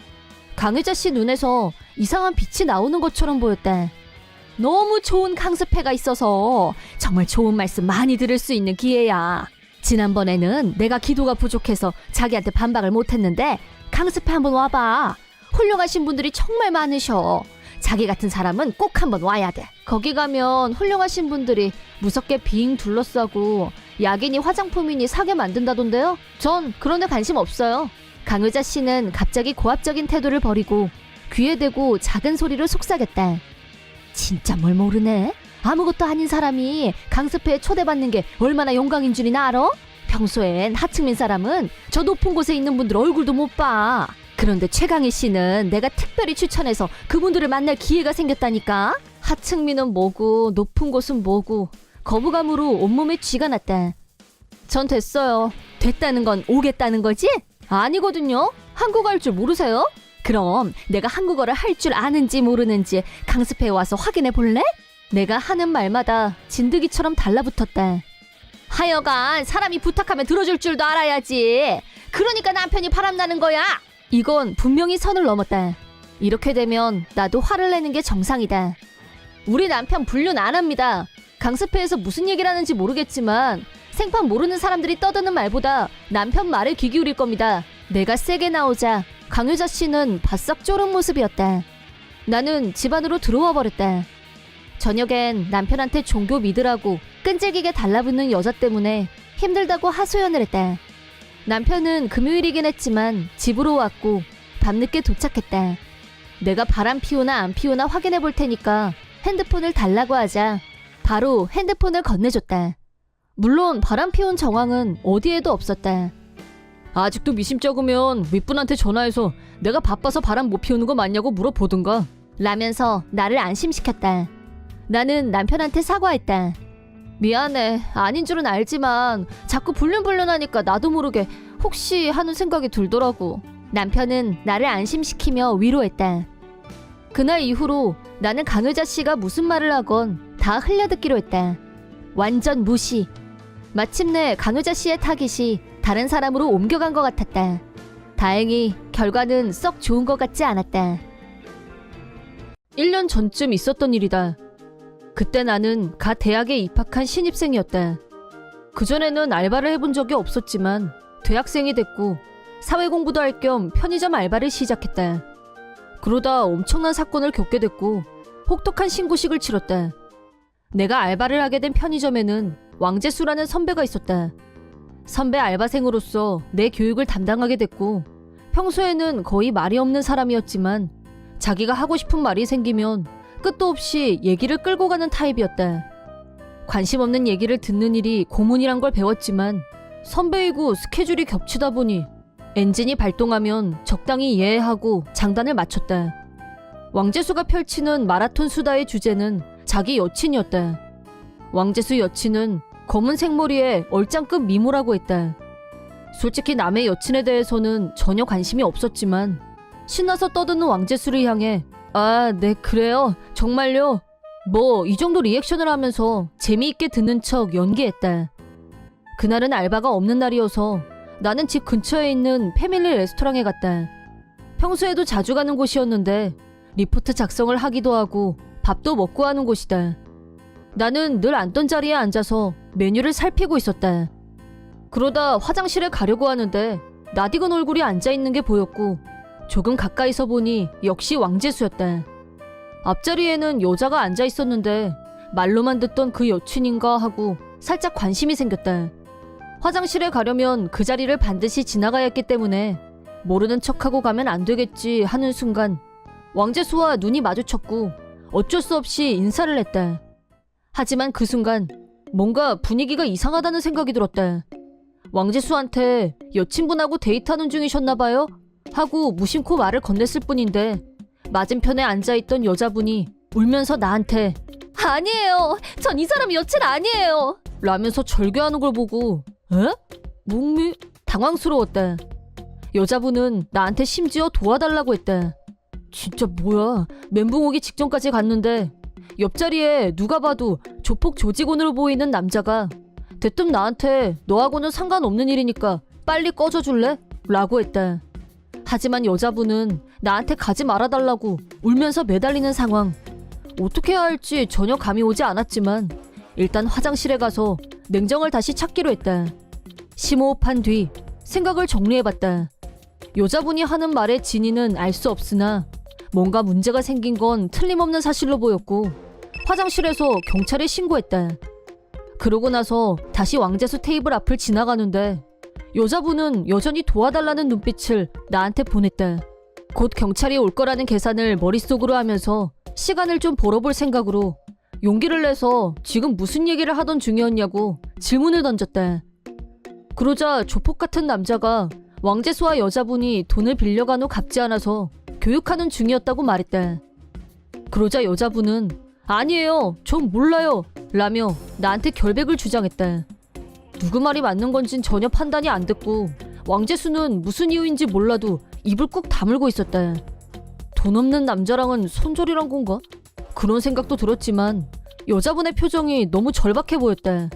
강효자 씨 눈에서 이상한 빛이 나오는 것처럼 보였다. 너무 좋은 강습회가 있어서 정말 좋은 말씀 많이 들을 수 있는 기회야. 지난번에는 내가 기도가 부족해서 자기한테 반박을 못했는데 강습회 한번 와봐. 훌륭하신 분들이 정말 많으셔. 자기 같은 사람은 꼭 한번 와야 돼. 거기 가면 훌륭하신 분들이 무섭게 빙 둘러싸고 약이니 화장품이니 사게 만든다던데요? 전 그런 데 관심 없어요. 강효자 씨는 갑자기 고압적인 태도를 버리고 귀에 대고 작은 소리로 속삭였다. 진짜 뭘 모르네? 아무것도 아닌 사람이 강습회에 초대받는 게 얼마나 영광인 줄이나 알아? 평소엔 하층민 사람은 저 높은 곳에 있는 분들 얼굴도 못 봐. 그런데 최강희 씨는 내가 특별히 추천해서 그분들을 만날 기회가 생겼다니까? 하층민은 뭐고 높은 곳은 뭐고 거부감으로 온몸에 쥐가 났다. 전 됐어요. 됐다는 건 오겠다는 거지? 아니거든요. 한국어 할 줄 모르세요? 그럼 내가 한국어를 할 줄 아는지 모르는지 강습회에 와서 확인해 볼래? 내가 하는 말마다 진드기처럼 달라붙었다. 하여간 사람이 부탁하면 들어줄 줄도 알아야지. 그러니까 남편이 바람나는 거야. 이건 분명히 선을 넘었다. 이렇게 되면 나도 화를 내는 게 정상이다. 우리 남편 불륜 안 합니다. 강습회에서 무슨 얘기를 하는지 모르겠지만 생판 모르는 사람들이 떠드는 말보다 남편 말에 귀 기울일 겁니다. 내가 세게 나오자 강효자 씨는 바싹 졸은 모습이었다. 나는 집 안으로 들어와 버렸다. 저녁엔 남편한테 종교 믿으라고 끈질기게 달라붙는 여자 때문에 힘들다고 하소연을 했다. 남편은 금요일이긴 했지만 집으로 왔고 밤늦게 도착했다. 내가 바람 피우나 안 피우나 확인해 볼 테니까 핸드폰을 달라고 하자 바로 핸드폰을 건네줬다. 물론 바람 피운 정황은 어디에도 없었다. 아직도 미심쩍으면 윗분한테 전화해서 내가 바빠서 바람 못 피우는 거 맞냐고 물어보든가. 라면서 나를 안심시켰다. 나는 남편한테 사과했다. 미안해. 아닌 줄은 알지만 자꾸 불륜불륜하니까 나도 모르게 혹시 하는 생각이 들더라고. 남편은 나를 안심시키며 위로했다. 그날 이후로 나는 강효자 씨가 무슨 말을 하건 다 흘려듣기로 했다. 완전 무시. 마침내 강효자 씨의 타깃이 다른 사람으로 옮겨간 것 같았다. 다행히 결과는 썩 좋은 것 같지 않았다. 1년 전쯤 있었던 일이다. 그때 나는 갓 대학에 입학한 신입생이었다. 그전에는 알바를 해본 적이 없었지만 대학생이 됐고 사회공부도 할 겸 편의점 알바를 시작했다. 그러다 엄청난 사건을 겪게 됐고 혹독한 신고식을 치렀다. 내가 알바를 하게 된 편의점에는 왕재수라는 선배가 있었다. 선배 알바생으로서 내 교육을 담당하게 됐고 평소에는 거의 말이 없는 사람이었지만 자기가 하고 싶은 말이 생기면 끝도 없이 얘기를 끌고 가는 타입이었다. 관심 없는 얘기를 듣는 일이 고문이란 걸 배웠지만 선배이고 스케줄이 겹치다 보니 엔진이 발동하면 적당히 이해하고 장단을 맞췄다. 왕재수가 펼치는 마라톤 수다의 주제는 자기 여친이었다. 왕재수 여친은 검은 생머리에 얼짱급 미모라고 했다. 솔직히 남의 여친에 대해서는 전혀 관심이 없었지만 신나서 떠드는 왕재수를 향해 아, 네 그래요? 정말요? 뭐 이 정도 리액션을 하면서 재미있게 듣는 척 연기했다. 그날은 알바가 없는 날이어서 나는 집 근처에 있는 패밀리 레스토랑에 갔다. 평소에도 자주 가는 곳이었는데 리포트 작성을 하기도 하고 밥도 먹고 하는 곳이다. 나는 늘 앉던 자리에 앉아서 메뉴를 살피고 있었다. 그러다 화장실에 가려고 하는데 낯익은 얼굴이 앉아있는 게 보였고 조금 가까이서 보니 역시 왕재수였다. 앞자리에는 여자가 앉아있었는데 말로만 듣던 그 여친인가 하고 살짝 관심이 생겼다. 화장실에 가려면 그 자리를 반드시 지나가야 했기 때문에 모르는 척하고 가면 안 되겠지 하는 순간 왕재수와 눈이 마주쳤고 어쩔 수 없이 인사를 했다. 하지만 그 순간 뭔가 분위기가 이상하다는 생각이 들었다. 왕재수한테 여친분하고 데이트하는 중이셨나봐요? 하고 무심코 말을 건넸을 뿐인데 맞은편에 앉아있던 여자분이 울면서 나한테 아니에요. 전 이 사람 여친 아니에요. 라면서 절규하는 걸 보고 에? 목미? 당황스러웠다. 여자분은 나한테 심지어 도와달라고 했다. 진짜 뭐야. 멘붕 오기 직전까지 갔는데 옆자리에 누가 봐도 조폭 조직원으로 보이는 남자가 대뜸 나한테 너하고는 상관없는 일이니까 빨리 꺼져줄래? 라고 했다. 하지만 여자분은 나한테 가지 말아달라고 울면서 매달리는 상황. 어떻게 해야 할지 전혀 감이 오지 않았지만 일단 화장실에 가서 냉정을 다시 찾기로 했다. 심호흡한 뒤 생각을 정리해봤다. 여자분이 하는 말의 진위는 알 수 없으나 뭔가 문제가 생긴 건 틀림없는 사실로 보였고 화장실에서 경찰에 신고했다. 그러고 나서 다시 왕재수 테이블 앞을 지나가는데 여자분은 여전히 도와달라는 눈빛을 나한테 보냈다. 곧 경찰이 올 거라는 계산을 머릿속으로 하면서 시간을 좀 벌어볼 생각으로 용기를 내서 지금 무슨 얘기를 하던 중이었냐고 질문을 던졌다. 그러자 조폭 같은 남자가 왕재수와 여자분이 돈을 빌려간 후 갚지 않아서 교육하는 중이었다고 말했다. 그러자 여자분은 아니에요. 전 몰라요. 라며 나한테 결백을 주장했다. 누구 말이 맞는 건진 전혀 판단이 안 됐고 왕재수는 무슨 이유인지 몰라도 입을 꾹 다물고 있었다. 돈 없는 남자랑은 손절이란 건가? 그런 생각도 들었지만 여자분의 표정이 너무 절박해 보였다.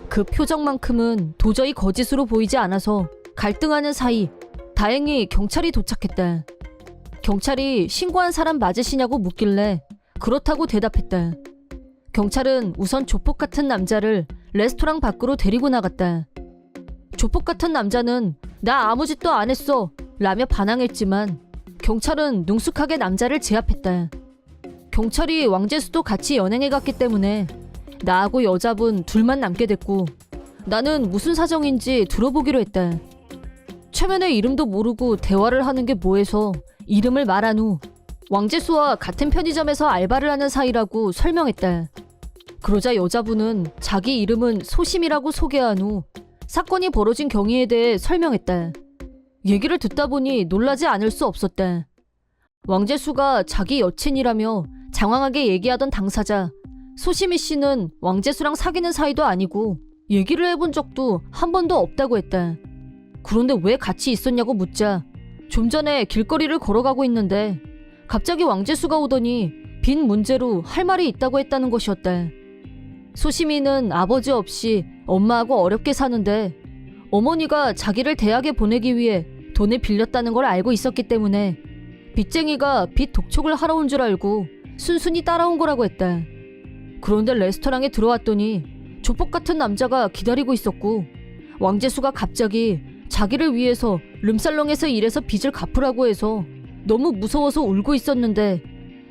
그 표정만큼은 도저히 거짓으로 보이지 않아서 갈등하는 사이 다행히 경찰이 도착했다. 경찰이 신고한 사람 맞으시냐고 묻길래 그렇다고 대답했다. 경찰은 우선 조폭 같은 남자를 레스토랑 밖으로 데리고 나갔다. 조폭 같은 남자는 나 아무 짓도 안 했어 라며 반항했지만 경찰은 능숙하게 남자를 제압했다. 경찰이 왕재수도 같이 연행해 갔기 때문에 나하고 여자분 둘만 남게 됐고 나는 무슨 사정인지 들어보기로 했다. 최면의 이름도 모르고 대화를 하는 게 뭐해서 이름을 말한 후 왕재수와 같은 편의점에서 알바를 하는 사이라고 설명했다. 그러자 여자분은 자기 이름은 소심이라고 소개한 후 사건이 벌어진 경위에 대해 설명했다. 얘기를 듣다 보니 놀라지 않을 수 없었다. 왕재수가 자기 여친이라며 장황하게 얘기하던 당사자 소심이 씨는 왕재수랑 사귀는 사이도 아니고 얘기를 해본 적도 한 번도 없다고 했다. 그런데 왜 같이 있었냐고 묻자 좀 전에 길거리를 걸어가고 있는데 갑자기 왕재수가 오더니 빈 문제로 할 말이 있다고 했다는 것이었다. 소심이는 아버지 없이 엄마하고 어렵게 사는데 어머니가 자기를 대학에 보내기 위해 돈을 빌렸다는 걸 알고 있었기 때문에 빚쟁이가 빚 독촉을 하러 온 줄 알고 순순히 따라온 거라고 했다. 그런데 레스토랑에 들어왔더니 조폭 같은 남자가 기다리고 있었고 왕재수가 갑자기 자기를 위해서 룸살롱에서 일해서 빚을 갚으라고 해서 너무 무서워서 울고 있었는데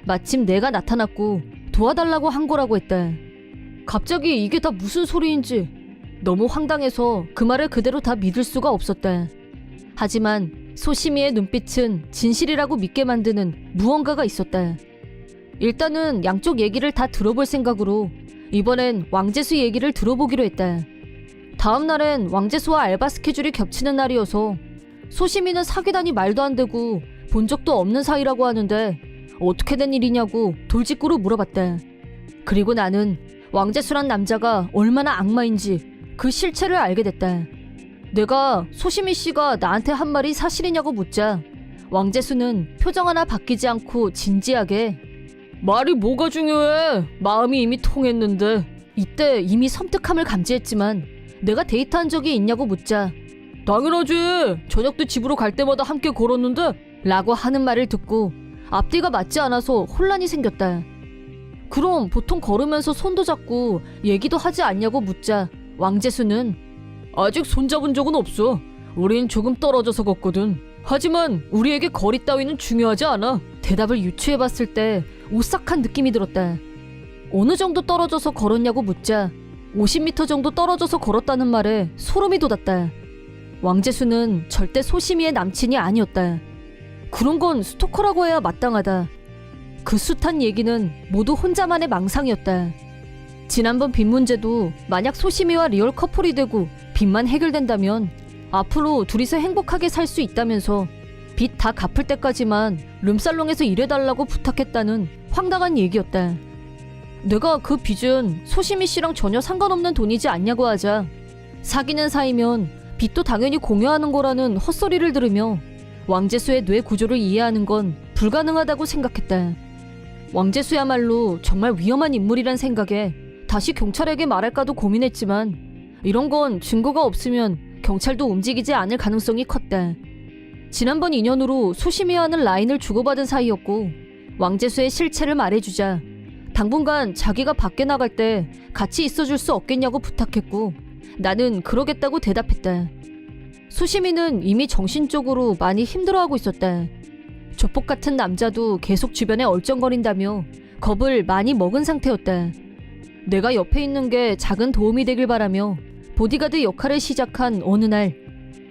마침 내가 나타났고 도와달라고 한 거라고 했다. 갑자기 이게 다 무슨 소리인지 너무 황당해서 그 말을 그대로 다 믿을 수가 없었다. 하지만 소심이의 눈빛은 진실이라고 믿게 만드는 무언가가 있었다. 일단은 양쪽 얘기를 다 들어볼 생각으로 이번엔 왕재수 얘기를 들어보기로 했다. 다음 날엔 왕재수와 알바 스케줄이 겹치는 날이어서 소심이는 사귀다니 말도 안 되고 본 적도 없는 사이라고 하는데 어떻게 된 일이냐고 돌직구로 물어봤다. 그리고 나는 왕재수란 남자가 얼마나 악마인지 그 실체를 알게 됐다. 내가 소심이 씨가 나한테 한 말이 사실이냐고 묻자 왕재수는 표정 하나 바뀌지 않고 진지하게 말이 뭐가 중요해? 마음이 이미 통했는데. 이때 이미 섬뜩함을 감지했지만 내가 데이트한 적이 있냐고 묻자 당연하지. 저녁 때 집으로 갈 때마다 함께 걸었는데 라고 하는 말을 듣고 앞뒤가 맞지 않아서 혼란이 생겼다. 그럼 보통 걸으면서 손도 잡고 얘기도 하지 않냐고 묻자 왕재수는 아직 손잡은 적은 없어. 우린 조금 떨어져서 걷거든. 하지만 우리에게 거리 따위는 중요하지 않아. 대답을 유추해봤을 때 오싹한 느낌이 들었다. 어느 정도 떨어져서 걸었냐고 묻자 50m 정도 떨어져서 걸었다는 말에 소름이 돋았다. 왕재수는 절대 소심이의 남친이 아니었다. 그런 건 스토커라고 해야 마땅하다. 그 숱한 얘기는 모두 혼자만의 망상이었다. 지난번 빚 문제도 만약 소심이와 리얼 커플이 되고 빚만 해결된다면 앞으로 둘이서 행복하게 살 수 있다면서 빚 다 갚을 때까지만 룸살롱에서 일해달라고 부탁했다는 황당한 얘기였다. 내가 그 빚은 소심이 씨랑 전혀 상관없는 돈이지 않냐고 하자 사귀는 사이면 빚도 당연히 공유하는 거라는 헛소리를 들으며 왕재수의 뇌 구조를 이해하는 건 불가능하다고 생각했다. 왕재수야말로 정말 위험한 인물이란 생각에 다시 경찰에게 말할까도 고민했지만 이런 건 증거가 없으면 경찰도 움직이지 않을 가능성이 컸다. 지난번 인연으로 소심이와는 라인을 주고받은 사이였고 왕재수의 실체를 말해주자 당분간 자기가 밖에 나갈 때 같이 있어줄 수 없겠냐고 부탁했고 나는 그러겠다고 대답했다. 소심이는 이미 정신적으로 많이 힘들어하고 있었다. 조폭 같은 남자도 계속 주변에 얼쩡거린다며 겁을 많이 먹은 상태였다. 내가 옆에 있는 게 작은 도움이 되길 바라며 보디가드 역할을 시작한 어느 날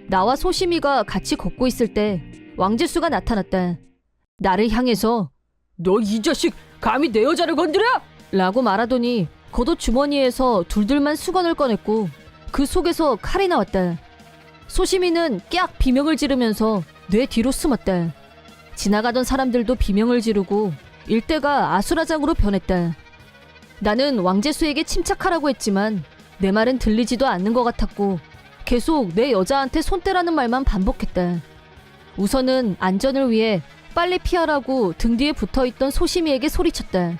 나와 소심이가 같이 걷고 있을 때 왕재수가 나타났다. 나를 향해서 너 이 자식 감히 내 여자를 건드려? 라고 말하더니 겉옷 주머니에서 둘둘만 수건을 꺼냈고 그 속에서 칼이 나왔다. 소심이는 깍 비명을 지르면서 내 뒤로 숨었다. 지나가던 사람들도 비명을 지르고 일대가 아수라장으로 변했다. 나는 왕재수에게 침착하라고 했지만 내 말은 들리지도 않는 것 같았고 계속 내 여자한테 손대라는 말만 반복했다. 우선은 안전을 위해 빨리 피하라고 등 뒤에 붙어있던 소심이에게 소리쳤다.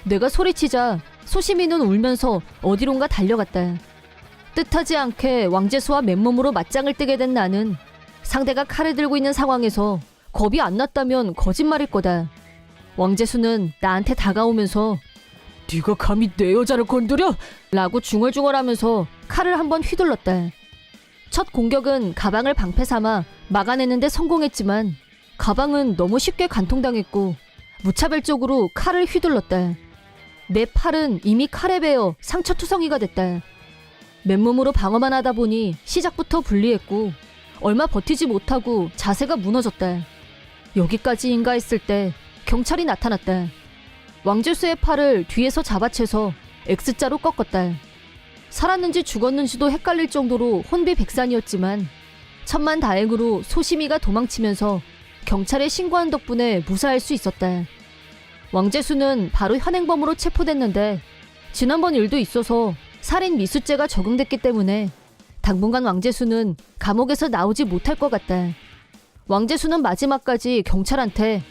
내가 소리치자 소심이는 울면서 어디론가 달려갔다. 뜻하지 않게 왕재수와 맨몸으로 맞짱을 뜨게 된 나는 상대가 칼을 들고 있는 상황에서 겁이 안 났다면 거짓말일 거다. 왕재수는 나한테 다가오면서 네가 감히 내 여자를 건드려? 라고 중얼중얼하면서 칼을 한번 휘둘렀다. 첫 공격은 가방을 방패 삼아 막아내는데 성공했지만 가방은 너무 쉽게 관통당했고 무차별적으로 칼을 휘둘렀다. 내 팔은 이미 칼에 베어 상처투성이가 됐다. 맨몸으로 방어만 하다 보니 시작부터 불리했고 얼마 버티지 못하고 자세가 무너졌다. 여기까지인가 했을 때 경찰이 나타났다. 왕재수의 팔을 뒤에서 잡아채서 X자로 꺾었다. 살았는지 죽었는지도 헷갈릴 정도로 혼비백산이었지만 천만다행으로 소심이가 도망치면서 경찰에 신고한 덕분에 무사할 수 있었다. 왕재수는 바로 현행범으로 체포됐는데 지난번 일도 있어서 살인 미수죄가 적용됐기 때문에 당분간 왕재수는 감옥에서 나오지 못할 것 같다. 왕재수는 마지막까지 경찰한테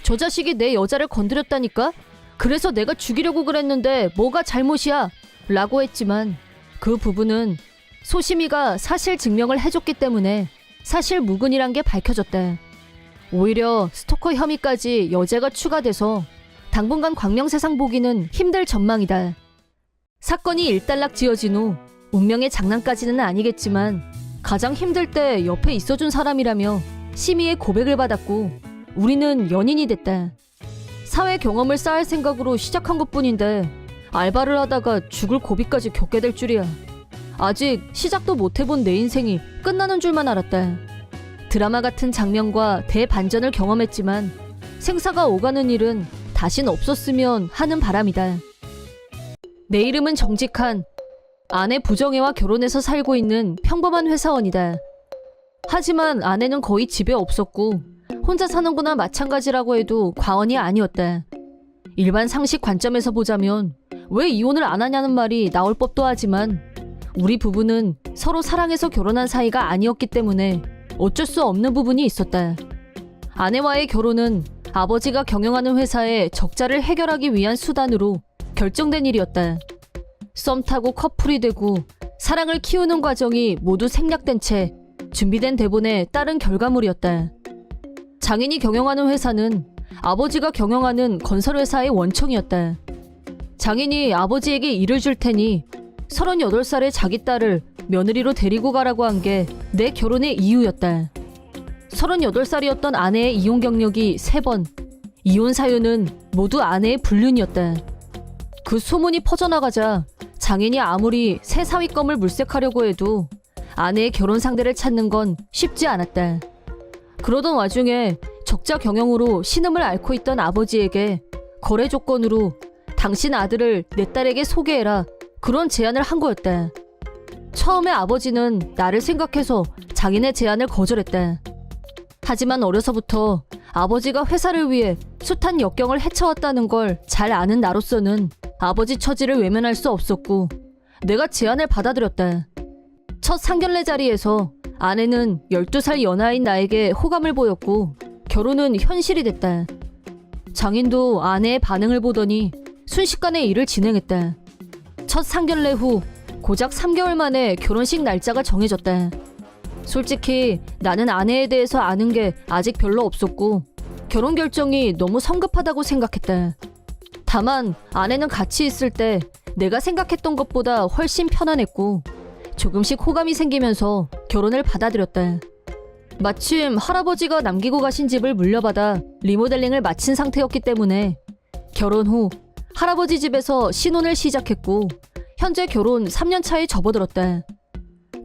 저 자식이 내 여자를 건드렸다니까? 그래서 내가 죽이려고 그랬는데 뭐가 잘못이야? 라고 했지만 그 부분은 소심이가 사실 증명을 해줬기 때문에 사실 무근이란 게 밝혀졌다. 오히려 스토커 혐의까지 여죄가 추가돼서 당분간 광명세상 보기는 힘들 전망이다. 사건이 일단락 지어진 후 운명의 장난까지는 아니겠지만 가장 힘들 때 옆에 있어준 사람이라며 심의의 고백을 받았고 우리는 연인이 됐다. 사회 경험을 쌓을 생각으로 시작한 것뿐인데 알바를 하다가 죽을 고비까지 겪게 될 줄이야. 아직 시작도 못 해본 내 인생이 끝나는 줄만 알았다. 드라마 같은 장면과 대반전을 경험했지만 생사가 오가는 일은 다신 없었으면 하는 바람이다. 내 이름은 정직한 아내 부정혜와 결혼해서 살고 있는 평범한 회사원이다. 하지만 아내는 거의 집에 없었고 혼자 사는 거나 마찬가지라고 해도 과언이 아니었다. 일반 상식 관점에서 보자면 왜 이혼을 안 하냐는 말이 나올 법도 하지만 우리 부부는 서로 사랑해서 결혼한 사이가 아니었기 때문에 어쩔 수 없는 부분이 있었다. 아내와의 결혼은 아버지가 경영하는 회사의 적자를 해결하기 위한 수단으로 결정된 일이었다. 썸 타고 커플이 되고 사랑을 키우는 과정이 모두 생략된 채 준비된 대본에 따른 결과물이었다. 장인이 경영하는 회사는 아버지가 경영하는 건설회사의 원청이었다. 장인이 아버지에게 일을 줄 테니 38살의 자기 딸을 며느리로 데리고 가라고 한 게 내 결혼의 이유였다. 38살이었던 아내의 이혼 경력이 3번, 이혼 사유는 모두 아내의 불륜이었다. 그 소문이 퍼져나가자 장인이 아무리 새 사위감을 물색하려고 해도 아내의 결혼 상대를 찾는 건 쉽지 않았다. 그러던 와중에 적자 경영으로 신음을 앓고 있던 아버지에게 거래 조건으로 당신 아들을 내 딸에게 소개해라 그런 제안을 한 거였다. 처음에 아버지는 나를 생각해서 장인의 제안을 거절했다. 하지만 어려서부터 아버지가 회사를 위해 숱한 역경을 헤쳐왔다는 걸 잘 아는 나로서는 아버지 처지를 외면할 수 없었고 내가 제안을 받아들였다. 첫 상견례 자리에서 아내는 12살 연하인 나에게 호감을 보였고 결혼은 현실이 됐다. 장인도 아내의 반응을 보더니 순식간에 일을 진행했다. 첫 상견례 후 고작 3개월 만에 결혼식 날짜가 정해졌다. 솔직히 나는 아내에 대해서 아는 게 아직 별로 없었고 결혼 결정이 너무 성급하다고 생각했다. 다만 아내는 같이 있을 때 내가 생각했던 것보다 훨씬 편안했고 조금씩 호감이 생기면서 결혼을 받아들였다. 마침 할아버지가 남기고 가신 집을 물려받아 리모델링을 마친 상태였기 때문에 결혼 후 할아버지 집에서 신혼을 시작했고 현재 결혼 3년 차에 접어들었다.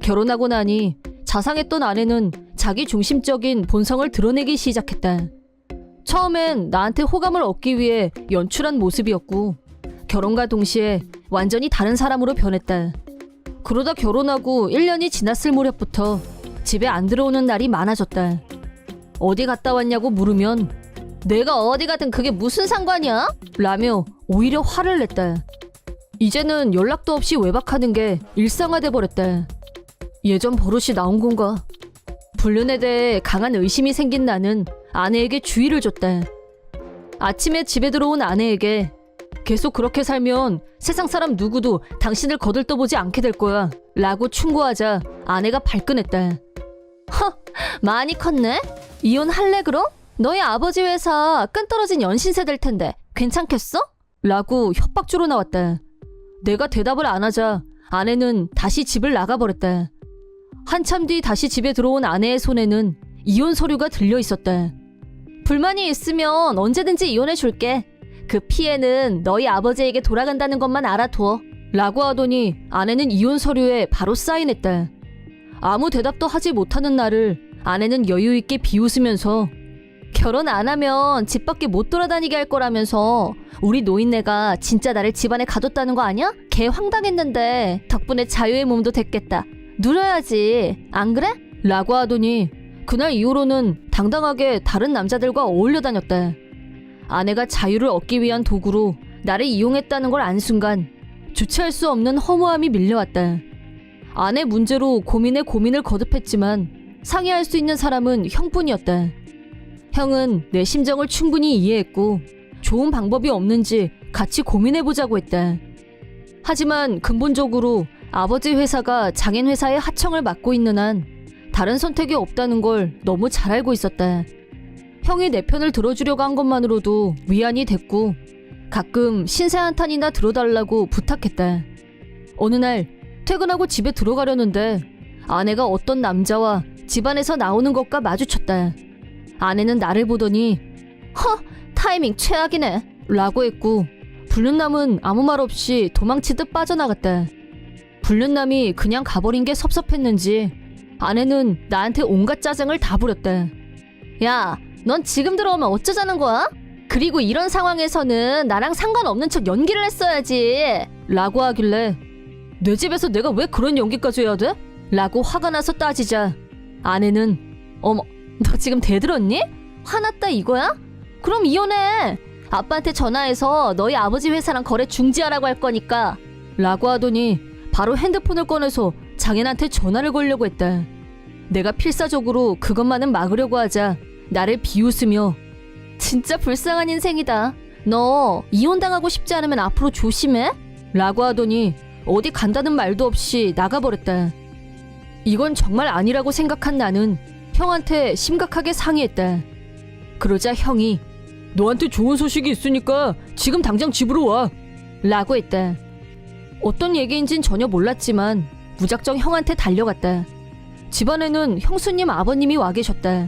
결혼하고 나니 자상했던 아내는 자기 중심적인 본성을 드러내기 시작했다. 처음엔 나한테 호감을 얻기 위해 연출한 모습이었고 결혼과 동시에 완전히 다른 사람으로 변했다. 그러다 결혼하고 1년이 지났을 무렵부터 집에 안 들어오는 날이 많아졌다. 어디 갔다 왔냐고 물으면 내가 어디 가든 그게 무슨 상관이야? 라며 오히려 화를 냈다. 이제는 연락도 없이 외박하는 게 일상화돼 버렸다. 예전 버릇이 나온 건가? 불륜에 대해 강한 의심이 생긴 나는 아내에게 주의를 줬다. 아침에 집에 들어온 아내에게 계속 그렇게 살면 세상 사람 누구도 당신을 거들떠보지 않게 될 거야 라고 충고하자 아내가 발끈했다. 허, 많이 컸네? 이혼할래 그럼? 너희 아버지 회사 끈 떨어진 연신세 될 텐데 괜찮겠어? 라고 협박조로 나왔다. 내가 대답을 안 하자 아내는 다시 집을 나가버렸다. 한참 뒤 다시 집에 들어온 아내의 손에는 이혼 서류가 들려 있었다. 불만이 있으면 언제든지 이혼해 줄게. 그 피해는 너희 아버지에게 돌아간다는 것만 알아둬. 라고 하더니 아내는 이혼 서류에 바로 사인했다. 아무 대답도 하지 못하는 나를 아내는 여유 있게 비웃으면서 결혼 안 하면 집 밖에 못 돌아다니게 할 거라면서 우리 노인네가 진짜 나를 집안에 가뒀다는 거 아니야? 개 황당했는데 덕분에 자유의 몸도 됐겠다. 누려야지. 안 그래? 라고 하더니 그날 이후로는 당당하게 다른 남자들과 어울려 다녔다. 아내가 자유를 얻기 위한 도구로 나를 이용했다는 걸 안 순간 주체할 수 없는 허무함이 밀려왔다. 아내 문제로 고민에 고민을 거듭했지만 상의할 수 있는 사람은 형뿐이었다. 형은 내 심정을 충분히 이해했고 좋은 방법이 없는지 같이 고민해보자고 했다. 하지만 근본적으로 아버지 회사가 장인 회사의 하청을 맡고 있는 한 다른 선택이 없다는 걸 너무 잘 알고 있었다. 형이 내 편을 들어주려고 한 것만으로도 위안이 됐고 가끔 신세 한탄이나 들어달라고 부탁했다. 어느 날 퇴근하고 집에 들어가려는데 아내가 어떤 남자와 집안에서 나오는 것과 마주쳤다. 아내는 나를 보더니 타이밍 최악이네 라고 했고 불륜남은 아무 말 없이 도망치듯 빠져나갔다. 불륜남이 그냥 가버린 게 섭섭했는지 아내는 나한테 온갖 짜증을 다 부렸다. 야, 넌 지금 들어오면 어쩌자는 거야? 그리고 이런 상황에서는 나랑 상관없는 척 연기를 했어야지 라고 하길래 내 집에서 내가 왜 그런 연기까지 해야 돼? 라고 화가 나서 따지자 아내는 어머, 너 지금 대들었니? 화났다 이거야? 그럼 이혼해. 아빠한테 전화해서 너희 아버지 회사랑 거래 중지하라고 할 거니까 라고 하더니 바로 핸드폰을 꺼내서 장인한테 전화를 걸려고 했다. 내가 필사적으로 그것만은 막으려고 하자 나를 비웃으며 진짜 불쌍한 인생이다. 너 이혼당하고 싶지 않으면 앞으로 조심해 라고 하더니 어디 간다는 말도 없이 나가버렸다. 이건 정말 아니라고 생각한 나는 형한테 심각하게 상의했다. 그러자 형이 너한테 좋은 소식이 있으니까 지금 당장 집으로 와 라고 했다. 어떤 얘기인진 전혀 몰랐지만 무작정 형한테 달려갔다. 집안에는 형수님 아버님이 와 계셨다.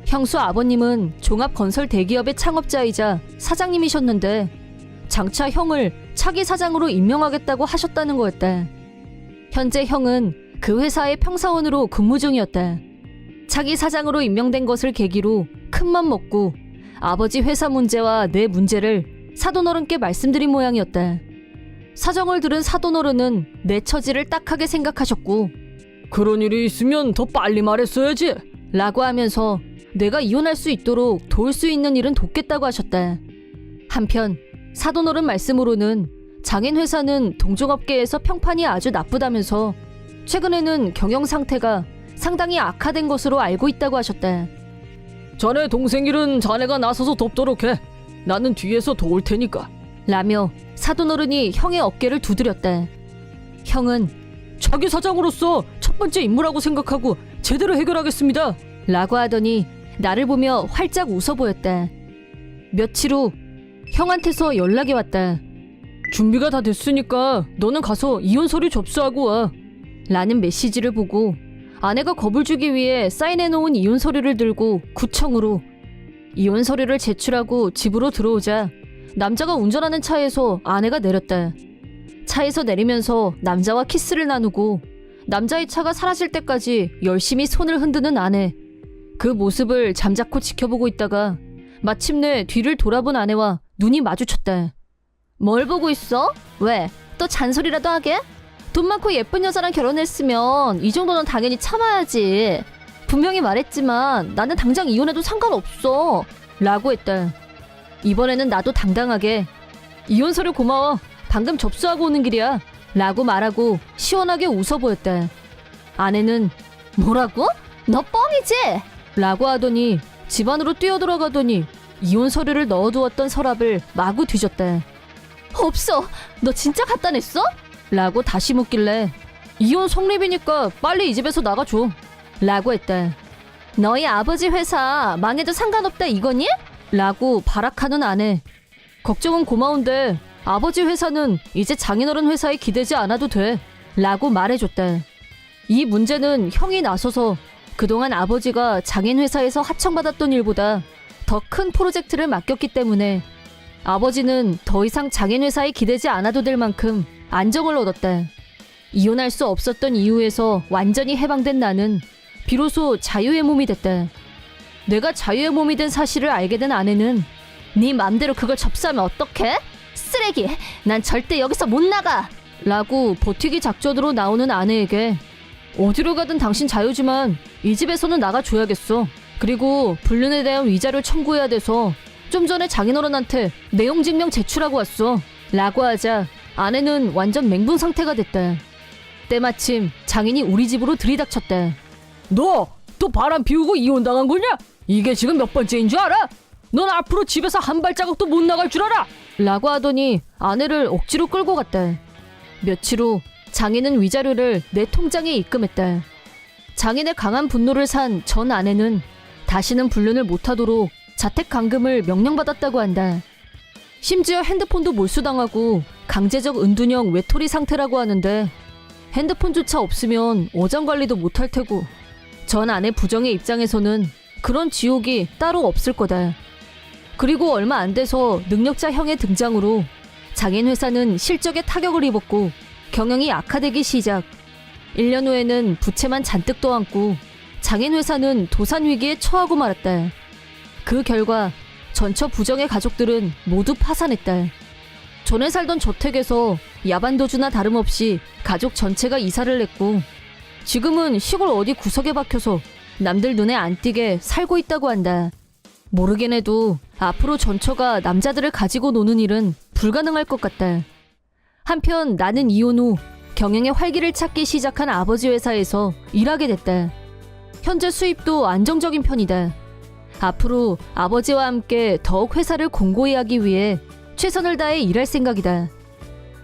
형수 아버님은 종합건설 대기업의 창업자이자 사장님이셨는데 장차 형을 차기 사장으로 임명하겠다고 하셨다는 거였다. 현재 형은 그 회사의 평사원으로 근무 중이었다. 차기 사장으로 임명된 것을 계기로 큰맘 먹고 아버지 회사 문제와 내 문제를 사돈어른께 말씀드린 모양이었다. 사정을 들은 사돈어른은 내 처지를 딱하게 생각하셨고 그런 일이 있으면 더 빨리 말했어야지 라고 하면서 내가 이혼할 수 있도록 도울 수 있는 일은 돕겠다고 하셨다. 한편 사돈어른 말씀으로는 장인 회사는 동종업계에서 평판이 아주 나쁘다면서 최근에는 경영 상태가 상당히 악화된 것으로 알고 있다고 하셨다. 자네 동생 일은 자네가 나서서 돕도록 해. 나는 뒤에서 도울 테니까 라며 사돈어른이 형의 어깨를 두드렸다. 형은 자기 사장으로서 첫 번째 임무라고 생각하고 제대로 해결하겠습니다 라고 하더니 나를 보며 활짝 웃어 보였다. 며칠 후 형한테서 연락이 왔다. 준비가 다 됐으니까 너는 가서 이혼 서류 접수하고 와 라는 메시지를 보고 아내가 겁을 주기 위해 사인해놓은 이혼 서류를 들고 구청으로 이혼 서류를 제출하고 집으로 들어오자 남자가 운전하는 차에서 아내가 내렸다. 차에서 내리면서 남자와 키스를 나누고 남자의 차가 사라질 때까지 열심히 손을 흔드는 아내. 그 모습을 잠자코 지켜보고 있다가 마침내 뒤를 돌아본 아내와 눈이 마주쳤다. 뭘 보고 있어? 왜? 또 잔소리라도 하게? 돈 많고 예쁜 여자랑 결혼했으면 이 정도는 당연히 참아야지. 분명히 말했지만 나는 당장 이혼해도 상관없어 라고 했다. 이번에는 나도 당당하게 이혼 서류 고마워. 방금 접수하고 오는 길이야 라고 말하고 시원하게 웃어 보였다. 아내는 뭐라고? 너 뻥이지? 라고 하더니 집 안으로 뛰어들어가더니 이혼 서류를 넣어두었던 서랍을 마구 뒤졌다. 없어. 너 진짜 갖다 냈어? 라고 다시 묻길래 이혼 성립이니까 빨리 이 집에서 나가줘 라고 했다. 너희 아버지 회사 망해도 상관없다 이거니? 라고 발악하는 아내. 걱정은 고마운데 아버지 회사는 이제 장인어른 회사에 기대지 않아도 돼 라고 말해줬다. 이 문제는 형이 나서서 그동안 아버지가 장인 회사에서 하청받았던 일보다 더 큰 프로젝트를 맡겼기 때문에 아버지는 더 이상 장인 회사에 기대지 않아도 될 만큼 안정을 얻었다. 이혼할 수 없었던 이유에서 완전히 해방된 나는 비로소 자유의 몸이 됐다. 내가 자유의 몸이 된 사실을 알게 된 아내는 네 맘대로 그걸 접수하면 어떡해? 쓰레기! 난 절대 여기서 못 나가! 라고 버티기 작전으로 나오는 아내에게 어디로 가든 당신 자유지만 이 집에서는 나가줘야겠어. 그리고 불륜에 대한 위자료 청구해야 돼서 좀 전에 장인어른한테 내용 증명 제출하고 왔어. 라고 하자 아내는 완전 맹분 상태가 됐다. 때마침 장인이 우리 집으로 들이닥쳤다. 너 또 바람 피우고 이혼당한 거냐? 이게 지금 몇 번째인 줄 알아? 넌 앞으로 집에서 한 발자국도 못 나갈 줄 알아? 라고 하더니 아내를 억지로 끌고 갔다. 며칠 후 장인은 위자료를 내 통장에 입금했다. 장인의 강한 분노를 산 전 아내는 다시는 불륜을 못하도록 자택 감금을 명령받았다고 한다. 심지어 핸드폰도 몰수당하고 강제적 은둔형 외톨이 상태라고 하는데 핸드폰조차 없으면 어장관리도 못할 테고 전 아내 부정의 입장에서는 그런 지옥이 따로 없을 거다. 그리고 얼마 안 돼서 능력자 형의 등장으로 장인 회사는 실적에 타격을 입었고 경영이 악화되기 시작. 1년 후에는 부채만 잔뜩 떠안고 장인 회사는 도산 위기에 처하고 말았다. 그 결과 전처 부정의 가족들은 모두 파산했다. 전에 살던 저택에서 야반도주나 다름없이 가족 전체가 이사를 했고 지금은 시골 어디 구석에 박혀서 남들 눈에 안 띄게 살고 있다고 한다. 모르긴 해도 앞으로 전처가 남자들을 가지고 노는 일은 불가능할 것 같다. 한편 나는 이혼 후 경영의 활기를 찾기 시작한 아버지 회사에서 일하게 됐다. 현재 수입도 안정적인 편이다. 앞으로 아버지와 함께 더욱 회사를 공고히 하기 위해 최선을 다해 일할 생각이다.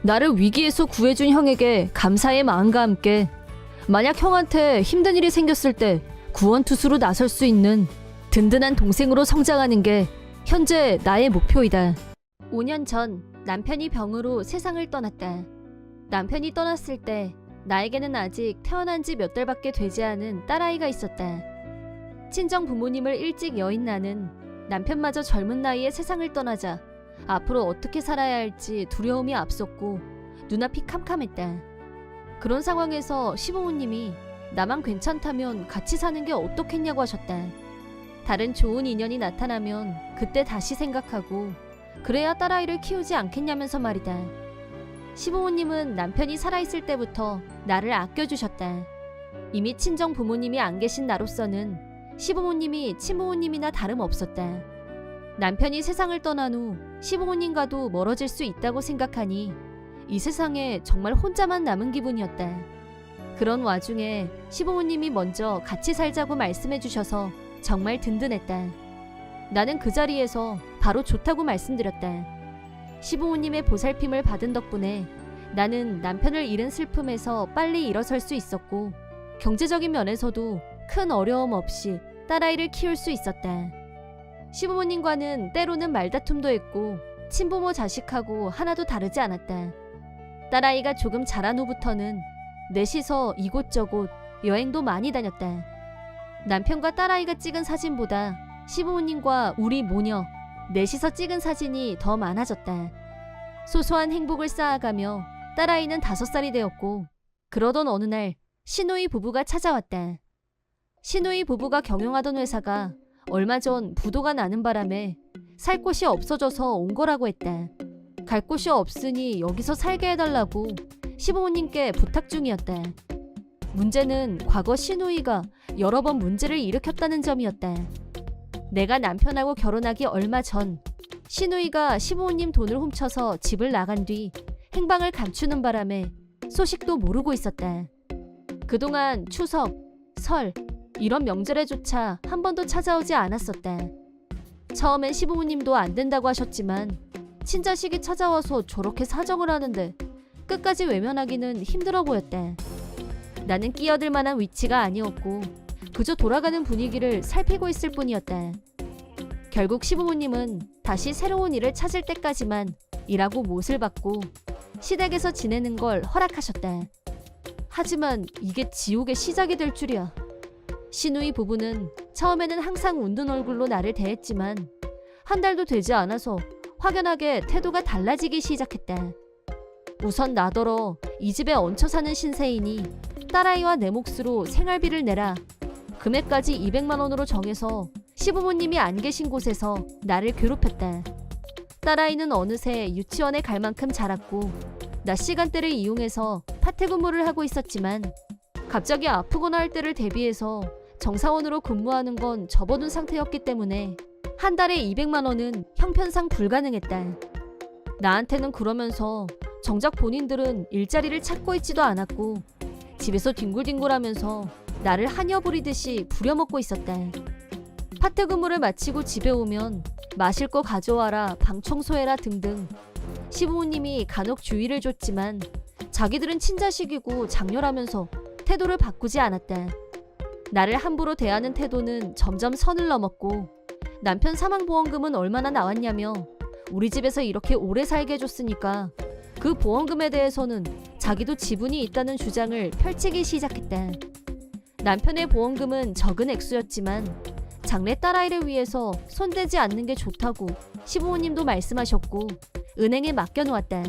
나를 위기에서 구해준 형에게 감사의 마음과 함께 만약 형한테 힘든 일이 생겼을 때 구원투수로 나설 수 있는 든든한 동생으로 성장하는 게 현재 나의 목표이다. 5년 전 남편이 병으로 세상을 떠났다. 남편이 떠났을 때 나에게는 아직 태어난 지 몇 달밖에 되지 않은 딸아이가 있었다. 친정 부모님을 일찍 여인 나는 남편마저 젊은 나이에 세상을 떠나자 앞으로 어떻게 살아야 할지 두려움이 앞섰고 눈앞이 캄캄했다. 그런 상황에서 시부모님이 나만 괜찮다면 같이 사는 게 어떻겠냐고 하셨다. 다른 좋은 인연이 나타나면 그때 다시 생각하고 그래야 딸아이를 키우지 않겠냐면서 말이다. 시부모님은 남편이 살아있을 때부터 나를 아껴주셨다. 이미 친정 부모님이 안 계신 나로서는 시부모님이 친부모님이나 다름없었다. 남편이 세상을 떠난 후 시부모님과도 멀어질 수 있다고 생각하니 이 세상에 정말 혼자만 남은 기분이었다. 그런 와중에 시부모님이 먼저 같이 살자고 말씀해 주셔서 정말 든든했다. 나는 그 자리에서 바로 좋다고 말씀드렸다. 시부모님의 보살핌을 받은 덕분에 나는 남편을 잃은 슬픔에서 빨리 일어설 수 있었고 경제적인 면에서도 큰 어려움 없이 딸아이를 키울 수 있었다. 시부모님과는 때로는 말다툼도 했고 친부모 자식하고 하나도 다르지 않았다. 딸아이가 조금 자란 후부터는 넷이서 이곳저곳 여행도 많이 다녔다. 남편과 딸아이가 찍은 사진보다 시부모님과 우리 모녀 넷이서 찍은 사진이 더 많아졌다. 소소한 행복을 쌓아가며 딸아이는 5살이 되었고 그러던 어느 날 시누이 부부가 찾아왔다. 시누이 부부가 경영하던 회사가 얼마 전 부도가 나는 바람에 살 곳이 없어져서 온 거라고 했다. 갈 곳이 없으니 여기서 살게 해달라고 시부모님께 부탁 중이었다. 문제는 과거 시누이가 여러 번 문제를 일으켰다는 점이었다. 내가 남편하고 결혼하기 얼마 전 시누이가 시부모님 돈을 훔쳐서 집을 나간 뒤 행방을 감추는 바람에 소식도 모르고 있었다. 그동안 추석, 설 이런 명절에조차 한 번도 찾아오지 않았었다. 처음엔 시부모님도 안 된다고 하셨지만 친자식이 찾아와서 저렇게 사정을 하는데 끝까지 외면하기는 힘들어 보였다. 나는 끼어들 만한 위치가 아니었고 그저 돌아가는 분위기를 살피고 있을 뿐이었다. 결국 시부모님은 다시 새로운 일을 찾을 때까지만 일하고 못을 받고 시댁에서 지내는 걸 허락하셨다. 하지만 이게 지옥의 시작이 될 줄이야. 시누이 부부는 처음에는 항상 웃는 얼굴로 나를 대했지만 한 달도 되지 않아서 확연하게 태도가 달라지기 시작했다. 우선 나더러 이 집에 얹혀 사는 신세이니 딸아이와 내 몫으로 생활비를 내라. 금액까지 200만 원으로 정해서 시부모님이 안 계신 곳에서 나를 괴롭혔다. 딸아이는 어느새 유치원에 갈 만큼 자랐고 낮 시간대를 이용해서 파트근무를 하고 있었지만 갑자기 아프거나 할 때를 대비해서 정사원으로 근무하는 건 접어둔 상태였기 때문에 한 달에 200만 원은 형편상 불가능했다. 나한테는 그러면서 정작 본인들은 일자리를 찾고 있지도 않았고 집에서 뒹굴뒹굴하면서 나를 한여 부리듯이 부려먹고 있었다. 파트 근무를 마치고 집에 오면 마실 거 가져와라, 방 청소해라 등등 시부모님이 간혹 주의를 줬지만 자기들은 친자식이고 장녀라면서 태도를 바꾸지 않았다. 나를 함부로 대하는 태도는 점점 선을 넘었고 남편 사망보험금은 얼마나 나왔냐며 우리 집에서 이렇게 오래 살게 해줬으니까 그 보험금에 대해서는 자기도 지분이 있다는 주장을 펼치기 시작했다. 남편의 보험금은 적은 액수였지만 장래 딸아이를 위해서 손대지 않는 게 좋다고 시부모님도 말씀하셨고 은행에 맡겨놓았다.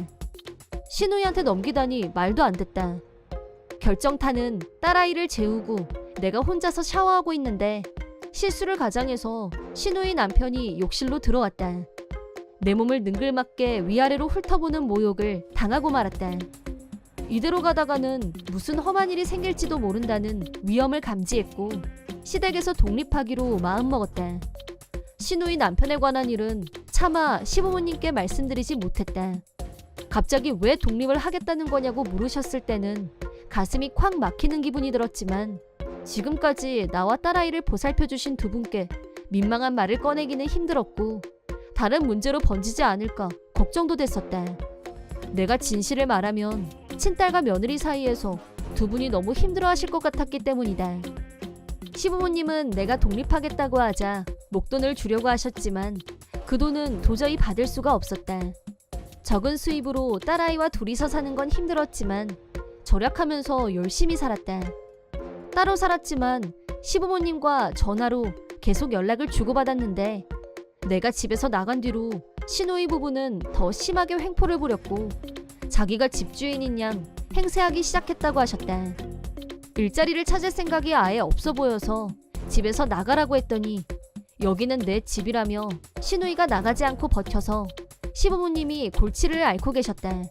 시누이한테 넘기다니 말도 안 됐다. 결정타는 딸아이를 재우고 내가 혼자서 샤워하고 있는데 실수를 가장해서 시누이 남편이 욕실로 들어왔다. 내 몸을 능글맞게 위아래로 훑어보는 모욕을 당하고 말았다. 이대로 가다가는 무슨 험한 일이 생길지도 모른다는 위험을 감지했고 시댁에서 독립하기로 마음먹었다. 시누이 남편에 관한 일은 차마 시부모님께 말씀드리지 못했다. 갑자기 왜 독립을 하겠다는 거냐고 물으셨을 때는 가슴이 콱 막히는 기분이 들었지만 지금까지 나와 딸아이를 보살펴주신 두 분께 민망한 말을 꺼내기는 힘들었고 다른 문제로 번지지 않을까 걱정도 됐었다. 내가 진실을 말하면 친딸과 며느리 사이에서 두 분이 너무 힘들어하실 것 같았기 때문이다. 시부모님은 내가 독립하겠다고 하자 목돈을 주려고 하셨지만 그 돈은 도저히 받을 수가 없었다. 적은 수입으로 딸아이와 둘이서 사는 건 힘들었지만 절약하면서 열심히 살았다. 따로 살았지만 시부모님과 전화로 계속 연락을 주고받았는데 내가 집에서 나간 뒤로 시누이 부부는 더 심하게 횡포를 부렸고 자기가 집주인인 양 행세하기 시작했다고 하셨다. 일자리를 찾을 생각이 아예 없어 보여서 집에서 나가라고 했더니 여기는 내 집이라며 시누이가 나가지 않고 버텨서 시부모님이 골치를 앓고 계셨다.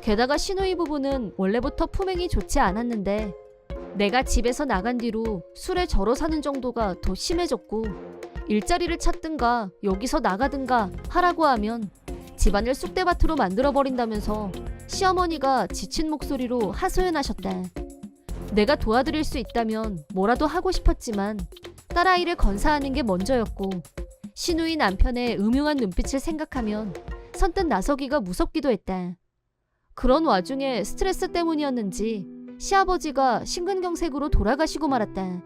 게다가 시누이 부부는 원래부터 품행이 좋지 않았는데 내가 집에서 나간 뒤로 술에 절어 사는 정도가 더 심해졌고 일자리를 찾든가 여기서 나가든가 하라고 하면 집안을 쑥대밭으로 만들어버린다면서 시어머니가 지친 목소리로 하소연하셨다. 내가 도와드릴 수 있다면 뭐라도 하고 싶었지만 딸아이를 건사하는 게 먼저였고 시누이 남편의 음흉한 눈빛을 생각하면 선뜻 나서기가 무섭기도 했다. 그런 와중에 스트레스 때문이었는지 시아버지가 심근경색으로 돌아가시고 말았다.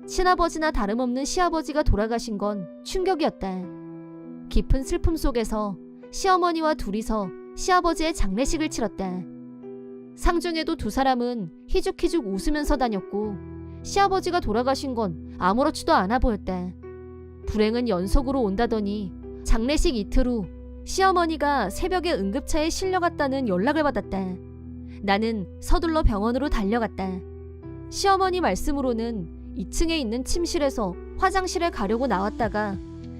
친아버지나 다름없는 시아버지가 돌아가신 건 충격이었다. 깊은 슬픔 속에서 시어머니와 둘이서 시아버지의 장례식을 치렀다. 상중에도 두 사람은 희죽희죽 웃으면서 다녔고 시아버지가 돌아가신 건 아무렇지도 않아 보였다. 불행은 연속으로 온다더니 장례식 이틀 후 시어머니가 새벽에 응급차에 실려갔다는 연락을 받았다. 나는 서둘러 병원으로 달려갔다. 시어머니 말씀으로는 2층에 있는 침실에서 화장실에 가려고 나왔다가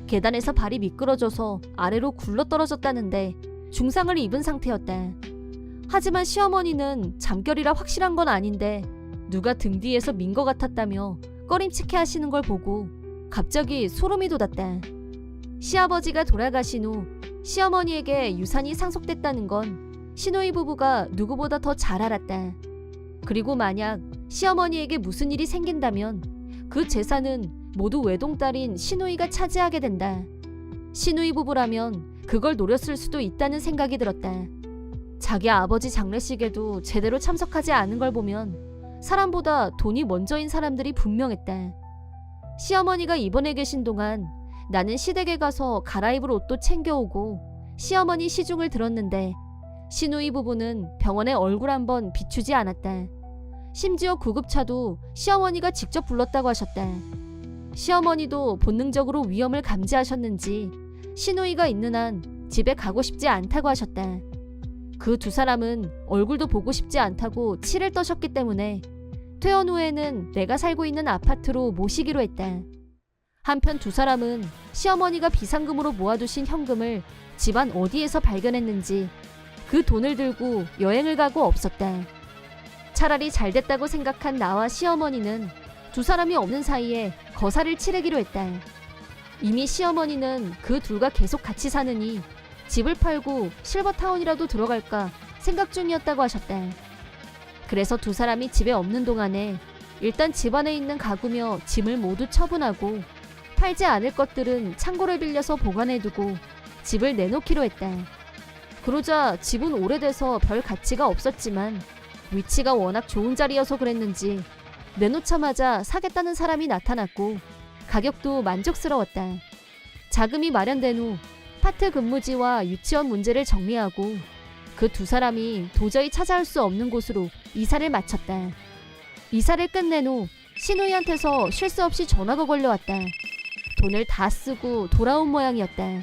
계단에서 발이 미끄러져서 아래로 굴러떨어졌다는데 중상을 입은 상태였다. 하지만 시어머니는 잠결이라 확실한 건 아닌데 누가 등 뒤에서 민 것 같았다며 꺼림칙해 하시는 걸 보고 갑자기 소름이 돋았다. 시아버지가 돌아가신 후 시어머니에게 유산이 상속됐다는 건 시누이 부부가 누구보다 더 잘 알았다. 그리고 만약 시어머니에게 무슨 일이 생긴다면 그 재산은 모두 외동딸인 시누이가 차지하게 된다. 시누이 부부라면 그걸 노렸을 수도 있다는 생각이 들었다. 자기 아버지 장례식에도 제대로 참석하지 않은 걸 보면 사람보다 돈이 먼저인 사람들이 분명했다. 시어머니가 입원해 계신 동안 나는 시댁에 가서 갈아입을 옷도 챙겨오고 시어머니 시중을 들었는데 시누이 부부는 병원에 얼굴 한번 비추지 않았다. 심지어 구급차도 시어머니가 직접 불렀다고 하셨다. 시어머니도 본능적으로 위험을 감지하셨는지 시누이가 있는 한 집에 가고 싶지 않다고 하셨다. 그 두 사람은 얼굴도 보고 싶지 않다고 치를 떠셨기 때문에 퇴원 후에는 내가 살고 있는 아파트로 모시기로 했다. 한편 두 사람은 시어머니가 비상금으로 모아두신 현금을 집안 어디에서 발견했는지 그 돈을 들고 여행을 가고 없었다. 차라리 잘 됐다고 생각한 나와 시어머니는 두 사람이 없는 사이에 거사를 치르기로 했다. 이미 시어머니는 그 둘과 계속 같이 사느니 집을 팔고 실버타운이라도 들어갈까 생각 중이었다고 하셨다. 그래서 두 사람이 집에 없는 동안에 일단 집 안에 있는 가구며 짐을 모두 처분하고 팔지 않을 것들은 창고를 빌려서 보관해두고 집을 내놓기로 했다. 그러자 집은 오래돼서 별 가치가 없었지만 위치가 워낙 좋은 자리여서 그랬는지 내놓자마자 사겠다는 사람이 나타났고 가격도 만족스러웠다. 자금이 마련된 후 파트 근무지와 유치원 문제를 정리하고 그 두 사람이 도저히 찾아올 수 없는 곳으로 이사를 마쳤다. 이사를 끝낸 후 시누이한테서 쉴 새 없이 전화가 걸려왔다. 돈을 다 쓰고 돌아온 모양이었다.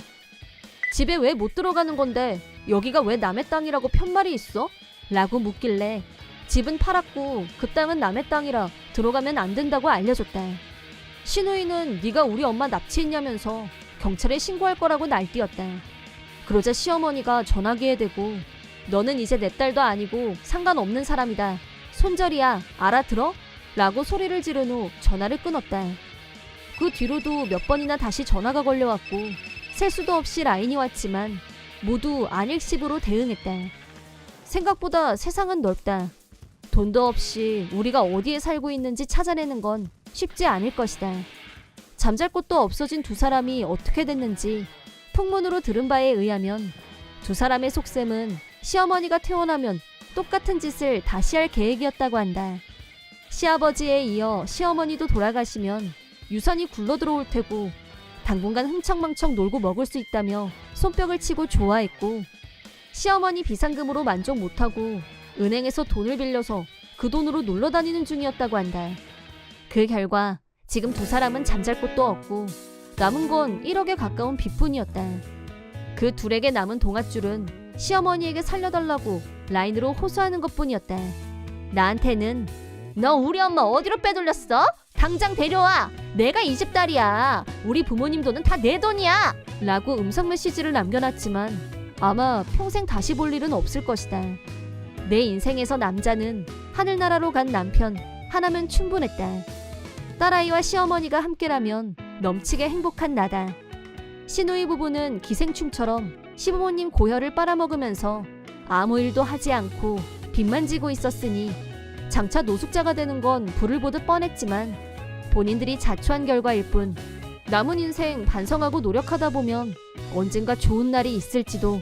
집에 왜 못 들어가는 건데 여기가 왜 남의 땅이라고 편말이 있어? 라고 묻길래 집은 팔았고 그 땅은 남의 땅이라 들어가면 안 된다고 알려줬다. 시누이는 네가 우리 엄마 납치했냐면서 경찰에 신고할 거라고 날뛰었다. 그러자 시어머니가 전화기에 대고 너는 이제 내 딸도 아니고 상관없는 사람이다. 손절이야. 알아들어? 라고 소리를 지른 후 전화를 끊었다. 그 뒤로도 몇 번이나 다시 전화가 걸려왔고 셀 수도 없이 라인이 왔지만 모두 안일십으로 대응했다. 생각보다 세상은 넓다. 돈도 없이 우리가 어디에 살고 있는지 찾아내는 건 쉽지 않을 것이다. 잠잘 곳도 없어진 두 사람이 어떻게 됐는지 풍문으로 들은 바에 의하면 두 사람의 속셈은 시어머니가 퇴원하면 똑같은 짓을 다시 할 계획이었다고 한다. 시아버지에 이어 시어머니도 돌아가시면 유산이 굴러들어올 테고 당분간 흥청망청 놀고 먹을 수 있다며 손뼉을 치고 좋아했고 시어머니 비상금으로 만족 못하고 은행에서 돈을 빌려서 그 돈으로 놀러 다니는 중이었다고 한다. 그 결과 지금 두 사람은 잠잘 곳도 없고 남은 건 1억에 가까운 빚뿐이었다. 그 둘에게 남은 동아줄은 시어머니에게 살려달라고 라인으로 호소하는 것뿐이었다. 나한테는 너 우리 엄마 어디로 빼돌렸어? 당장 데려와! 내가 이 집 딸이야! 우리 부모님 돈은 다 내 돈이야! 라고 음성 메시지를 남겨놨지만 아마 평생 다시 볼 일은 없을 것이다. 내 인생에서 남자는 하늘나라로 간 남편 하나면 충분했다. 딸아이와 시어머니가 함께라면 넘치게 행복한 나다. 시누이 부부는 기생충처럼 시부모님 고혈을 빨아먹으면서 아무 일도 하지 않고 빚만 지고 있었으니 장차 노숙자가 되는 건 불을 보듯 뻔했지만 본인들이 자초한 결과일 뿐 남은 인생 반성하고 노력하다 보면 언젠가 좋은 날이 있을지도.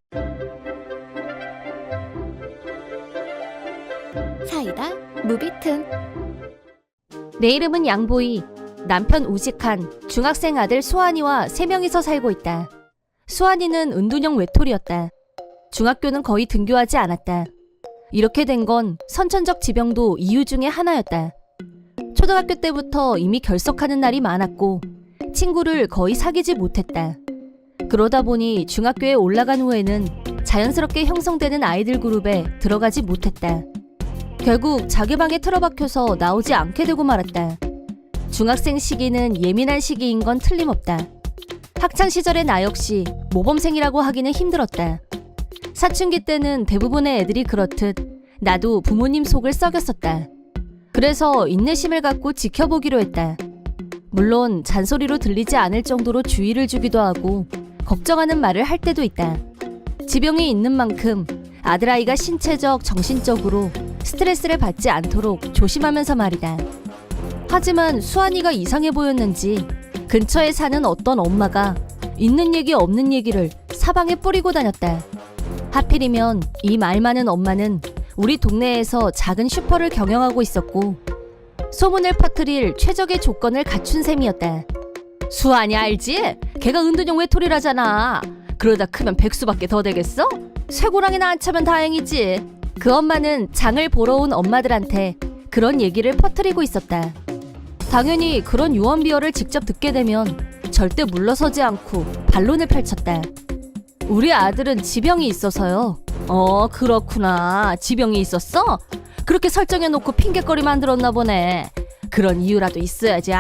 사이다 무비튼. 내 이름은 양보희. 남편 우직한, 중학생 아들 수환이와 3명이서 살고 있다. 수환이는 은둔형 외톨이였다. 중학교는 거의 등교하지 않았다. 이렇게 된 건 선천적 지병도 이유 중에 하나였다. 초등학교 때부터 이미 결석하는 날이 많았고 친구를 거의 사귀지 못했다. 그러다 보니 중학교에 올라간 후에는 자연스럽게 형성되는 아이들 그룹에 들어가지 못했다. 결국 자기 방에 틀어박혀서 나오지 않게 되고 말았다. 중학생 시기는 예민한 시기인 건 틀림없다. 학창시절의 나 역시 모범생이라고 하기는 힘들었다. 사춘기 때는 대부분의 애들이 그렇듯 나도 부모님 속을 썩였었다. 그래서 인내심을 갖고 지켜보기로 했다. 물론 잔소리로 들리지 않을 정도로 주의를 주기도 하고 걱정하는 말을 할 때도 있다. 지병이 있는 만큼 아들아이가 신체적, 정신적으로 스트레스를 받지 않도록 조심하면서 말이다. 하지만 수환이가 이상해 보였는지 근처에 사는 어떤 엄마가 있는 얘기 없는 얘기를 사방에 뿌리고 다녔다. 하필이면 이 말 많은 엄마는 우리 동네에서 작은 슈퍼를 경영하고 있었고 소문을 퍼뜨릴 최적의 조건을 갖춘 셈이었다. 수환이 알지? 걔가 은둔형 외톨이라잖아. 그러다 크면 백수밖에 더 되겠어? 쇠고랑이나 안 차면 다행이지. 그 엄마는 장을 보러 온 엄마들한테 그런 얘기를 퍼뜨리고 있었다. 당연히 그런 유언비어를 직접 듣게 되면 절대 물러서지 않고 반론을 펼쳤다. 우리 아들은 지병이 있어서요. 그렇구나. 지병이 있었어? 그렇게 설정해놓고 핑계거리 만들었나 보네. 그런 이유라도 있어야지.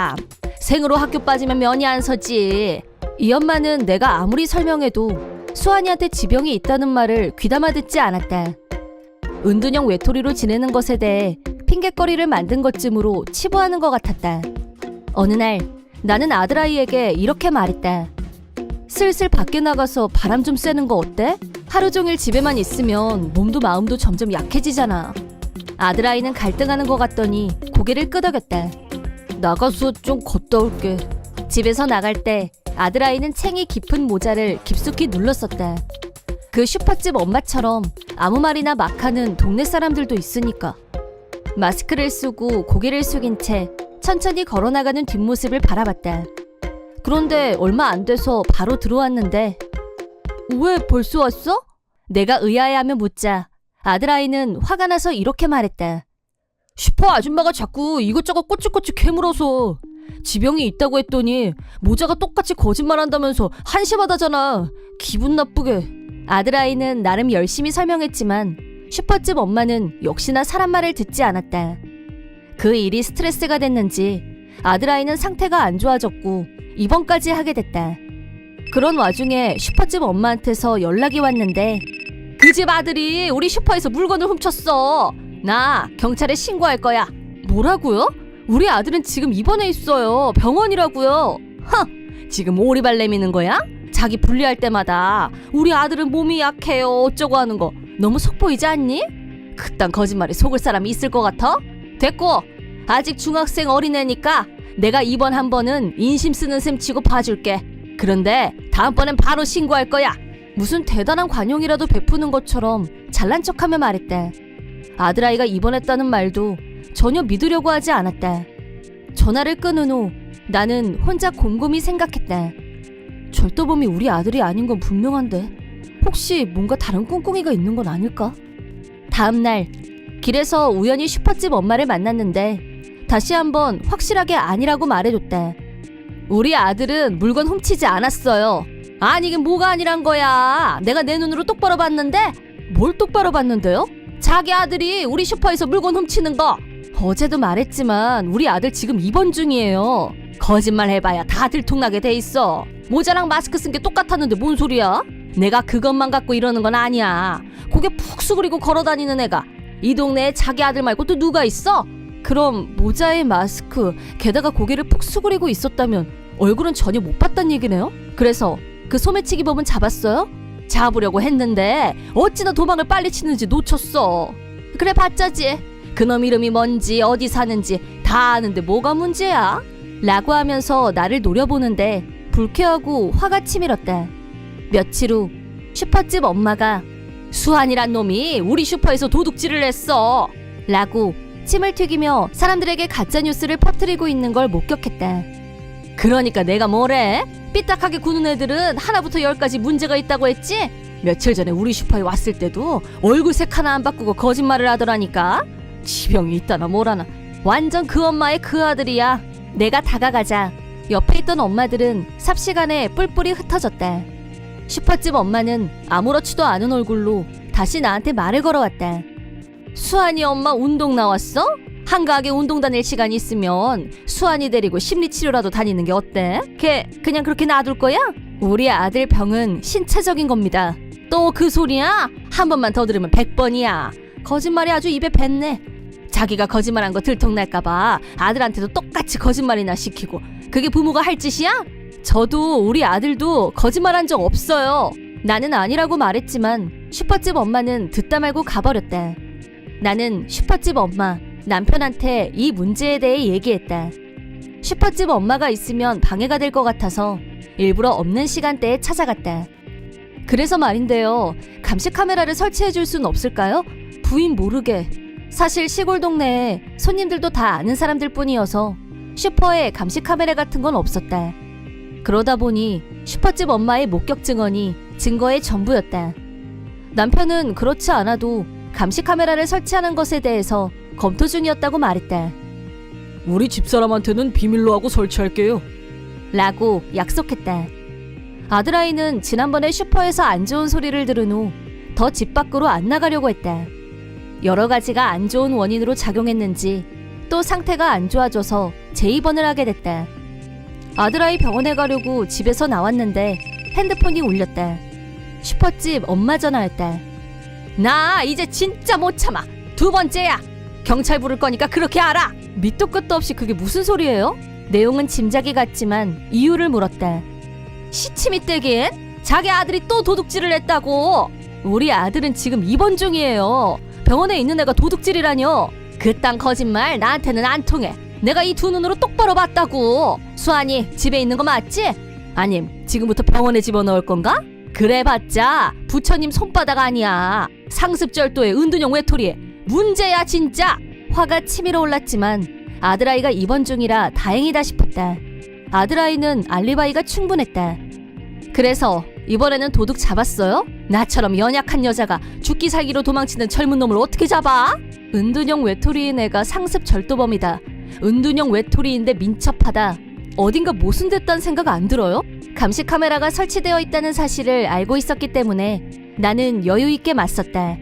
생으로 학교 빠지면 면이 안 서지. 이 엄마는 내가 아무리 설명해도 수환이한테 지병이 있다는 말을 귀담아 듣지 않았다. 은둔형 외톨이로 지내는 것에 대해 핑계거리를 만든 것쯤으로 치부하는 것 같았다. 어느 날 나는 아들아이에게 이렇게 말했다. 슬슬 밖에 나가서 바람 좀 쐬는 거 어때? 하루 종일 집에만 있으면 몸도 마음도 점점 약해지잖아. 아들아이는 갈등하는 것 같더니 고개를 끄덕였다. 나가서 좀 걷다 올게. 집에서 나갈 때 아들아이는 챙이 깊은 모자를 깊숙이 눌렀었다. 그 슈퍼집 엄마처럼 아무 말이나 막 하는 동네 사람들도 있으니까. 마스크를 쓰고 고개를 숙인 채 천천히 걸어나가는 뒷모습을 바라봤다. 그런데 얼마 안 돼서 바로 들어왔는데 왜 벌써 왔어? 내가 의아해하며 묻자 아들아이는 화가 나서 이렇게 말했다. 슈퍼 아줌마가 자꾸 이것저것 꼬치꼬치 캐물어서 지병이 있다고 했더니 모자가 똑같이 거짓말한다면서 한심하다잖아. 기분 나쁘게. 아들아이는 나름 열심히 설명했지만 슈퍼집 엄마는 역시나 사람 말을 듣지 않았다. 그 일이 스트레스가 됐는지 아들아이는 상태가 안 좋아졌고 입원까지 하게 됐다. 그런 와중에 슈퍼집 엄마한테서 연락이 왔는데 그 집 아들이 우리 슈퍼에서 물건을 훔쳤어. 나 경찰에 신고할 거야. 뭐라고요? 우리 아들은 지금 입원해 있어요. 병원이라고요. 지금 오리발 내미는 거야? 자기 분리할 때마다 우리 아들은 몸이 약해요 어쩌고 하는 거 너무 속 보이지 않니? 그딴 거짓말에 속을 사람이 있을 것 같아? 됐고 아직 중학생 어린애니까 내가 이번 한 번은 인심 쓰는 셈 치고 봐줄게. 그런데 다음번엔 바로 신고할 거야. 무슨 대단한 관용이라도 베푸는 것처럼 잘난 척하며 말했다. 아들아이가 입원했다는 말도 전혀 믿으려고 하지 않았다. 전화를 끊은 후 나는 혼자 곰곰이 생각했다. 절도범이 우리 아들이 아닌 건 분명한데 혹시 뭔가 다른 꿍꿍이가 있는 건 아닐까? 다음 날 길에서 우연히 슈퍼집 엄마를 만났는데 다시 한번 확실하게 아니라고 말해줬다. 우리 아들은 물건 훔치지 않았어요. 아니긴 뭐가 아니란 거야. 내가 내 눈으로 똑바로 봤는데. 뭘 똑바로 봤는데요? 자기 아들이 우리 슈퍼에서 물건 훔치는 거. 어제도 말했지만 우리 아들 지금 입원 중이에요. 거짓말 해봐야 다 들통나게 돼 있어. 모자랑 마스크 쓴 게 똑같았는데 뭔 소리야? 내가 그것만 갖고 이러는 건 아니야. 고개 푹 수그리고 걸어다니는 애가 이 동네에 자기 아들 말고 또 누가 있어? 그럼 모자에 마스크 게다가 고개를 푹 수그리고 있었다면 얼굴은 전혀 못 봤단 얘기네요? 그래서 그 소매치기범은 잡았어요? 잡으려고 했는데 어찌나 도망을 빨리 치는지 놓쳤어. 그래 봤자지. 그놈 이름이 뭔지 어디 사는지 다 아는데 뭐가 문제야? 라고 하면서 나를 노려보는데 불쾌하고 화가 치밀었다. 며칠 후 슈퍼집 엄마가 수환이란 놈이 우리 슈퍼에서 도둑질을 했어 라고 침을 튀기며 사람들에게 가짜뉴스를 퍼뜨리고 있는 걸 목격했다. 그러니까 내가 뭐래? 삐딱하게 구는 애들은 하나부터 열까지 문제가 있다고 했지? 며칠 전에 우리 슈퍼에 왔을 때도 얼굴색 하나 안 바꾸고 거짓말을 하더라니까. 지병이 있다나 뭐라나 완전 그 엄마의 그 아들이야. 내가 다가가자 옆에 있던 엄마들은 삽시간에 뿔뿔이 흩어졌다. 슈퍼집 엄마는 아무렇지도 않은 얼굴로 다시 나한테 말을 걸어왔다. 수환이 엄마 운동 나왔어? 한가하게 운동 다닐 시간이 있으면 수환이 데리고 심리치료라도 다니는 게 어때? 걔 그냥 그렇게 놔둘 거야? 우리 아들 병은 신체적인 겁니다. 또 그 소리야? 한 번만 더 들으면 100번이야. 거짓말이 아주 입에 뱉네. 자기가 거짓말한 거 들통날까봐 아들한테도 똑같이 거짓말이나 시키고 그게 부모가 할 짓이야? 저도 우리 아들도 거짓말한 적 없어요. 나는 아니라고 말했지만 슈퍼집 엄마는 듣다 말고 가버렸다. 나는 슈퍼집 엄마, 남편한테 이 문제에 대해 얘기했다. 슈퍼집 엄마가 있으면 방해가 될 것 같아서 일부러 없는 시간대에 찾아갔다. 그래서 말인데요. 감시 카메라를 설치해 줄 수는 없을까요? 부인 모르게. 사실 시골 동네에 손님들도 다 아는 사람들 뿐이어서 슈퍼에 감시 카메라 같은 건 없었다. 그러다 보니 슈퍼집 엄마의 목격 증언이 증거의 전부였다. 남편은 그렇지 않아도 감시 카메라를 설치하는 것에 대해서 검토 중이었다고 말했다. 우리 집사람한테는 비밀로 하고 설치할게요. 라고 약속했다. 아들아이는 지난번에 슈퍼에서 안 좋은 소리를 들은 후 더 집 밖으로 안 나가려고 했다. 여러 가지가 안 좋은 원인으로 작용했는지 또 상태가 안 좋아져서 재입원을 하게 됐다. 아들아이 병원에 가려고 집에서 나왔는데 핸드폰이 울렸다. 슈퍼집 엄마 전화였다. 나 이제 진짜 못 참아. 2번째야. 경찰 부를 거니까 그렇게 알아. 밑도 끝도 없이 그게 무슨 소리예요? 내용은 짐작이 같지만 이유를 물었다. 시침이 떼긴? 자기 아들이 또 도둑질을 했다고. 우리 아들은 지금 입원 중이에요. 병원에 있는 애가 도둑질이라뇨. 그딴 거짓말 나한테는 안 통해. 내가 이 2 눈으로 똑바로 봤다고. 수환이 집에 있는 거 맞지? 아님 지금부터 병원에 집어넣을 건가? 그래봤자 부처님 손바닥 아니야. 상습절도에 은둔형 외톨이에 문제야 진짜. 화가 치밀어 올랐지만 아들아이가 입원 중이라 다행이다 싶었다. 아들아이는 알리바이가 충분했다. 그래서 이번에는 도둑 잡았어요? 나처럼 연약한 여자가 죽기 살기로 도망치는 젊은 놈을 어떻게 잡아? 은둔형 외톨이인 애가 상습 절도범이다. 은둔형 외톨이인데 민첩하다. 어딘가 모순됐다는 생각 안 들어요? 감시 카메라가 설치되어 있다는 사실을 알고 있었기 때문에 나는 여유 있게 맞섰다.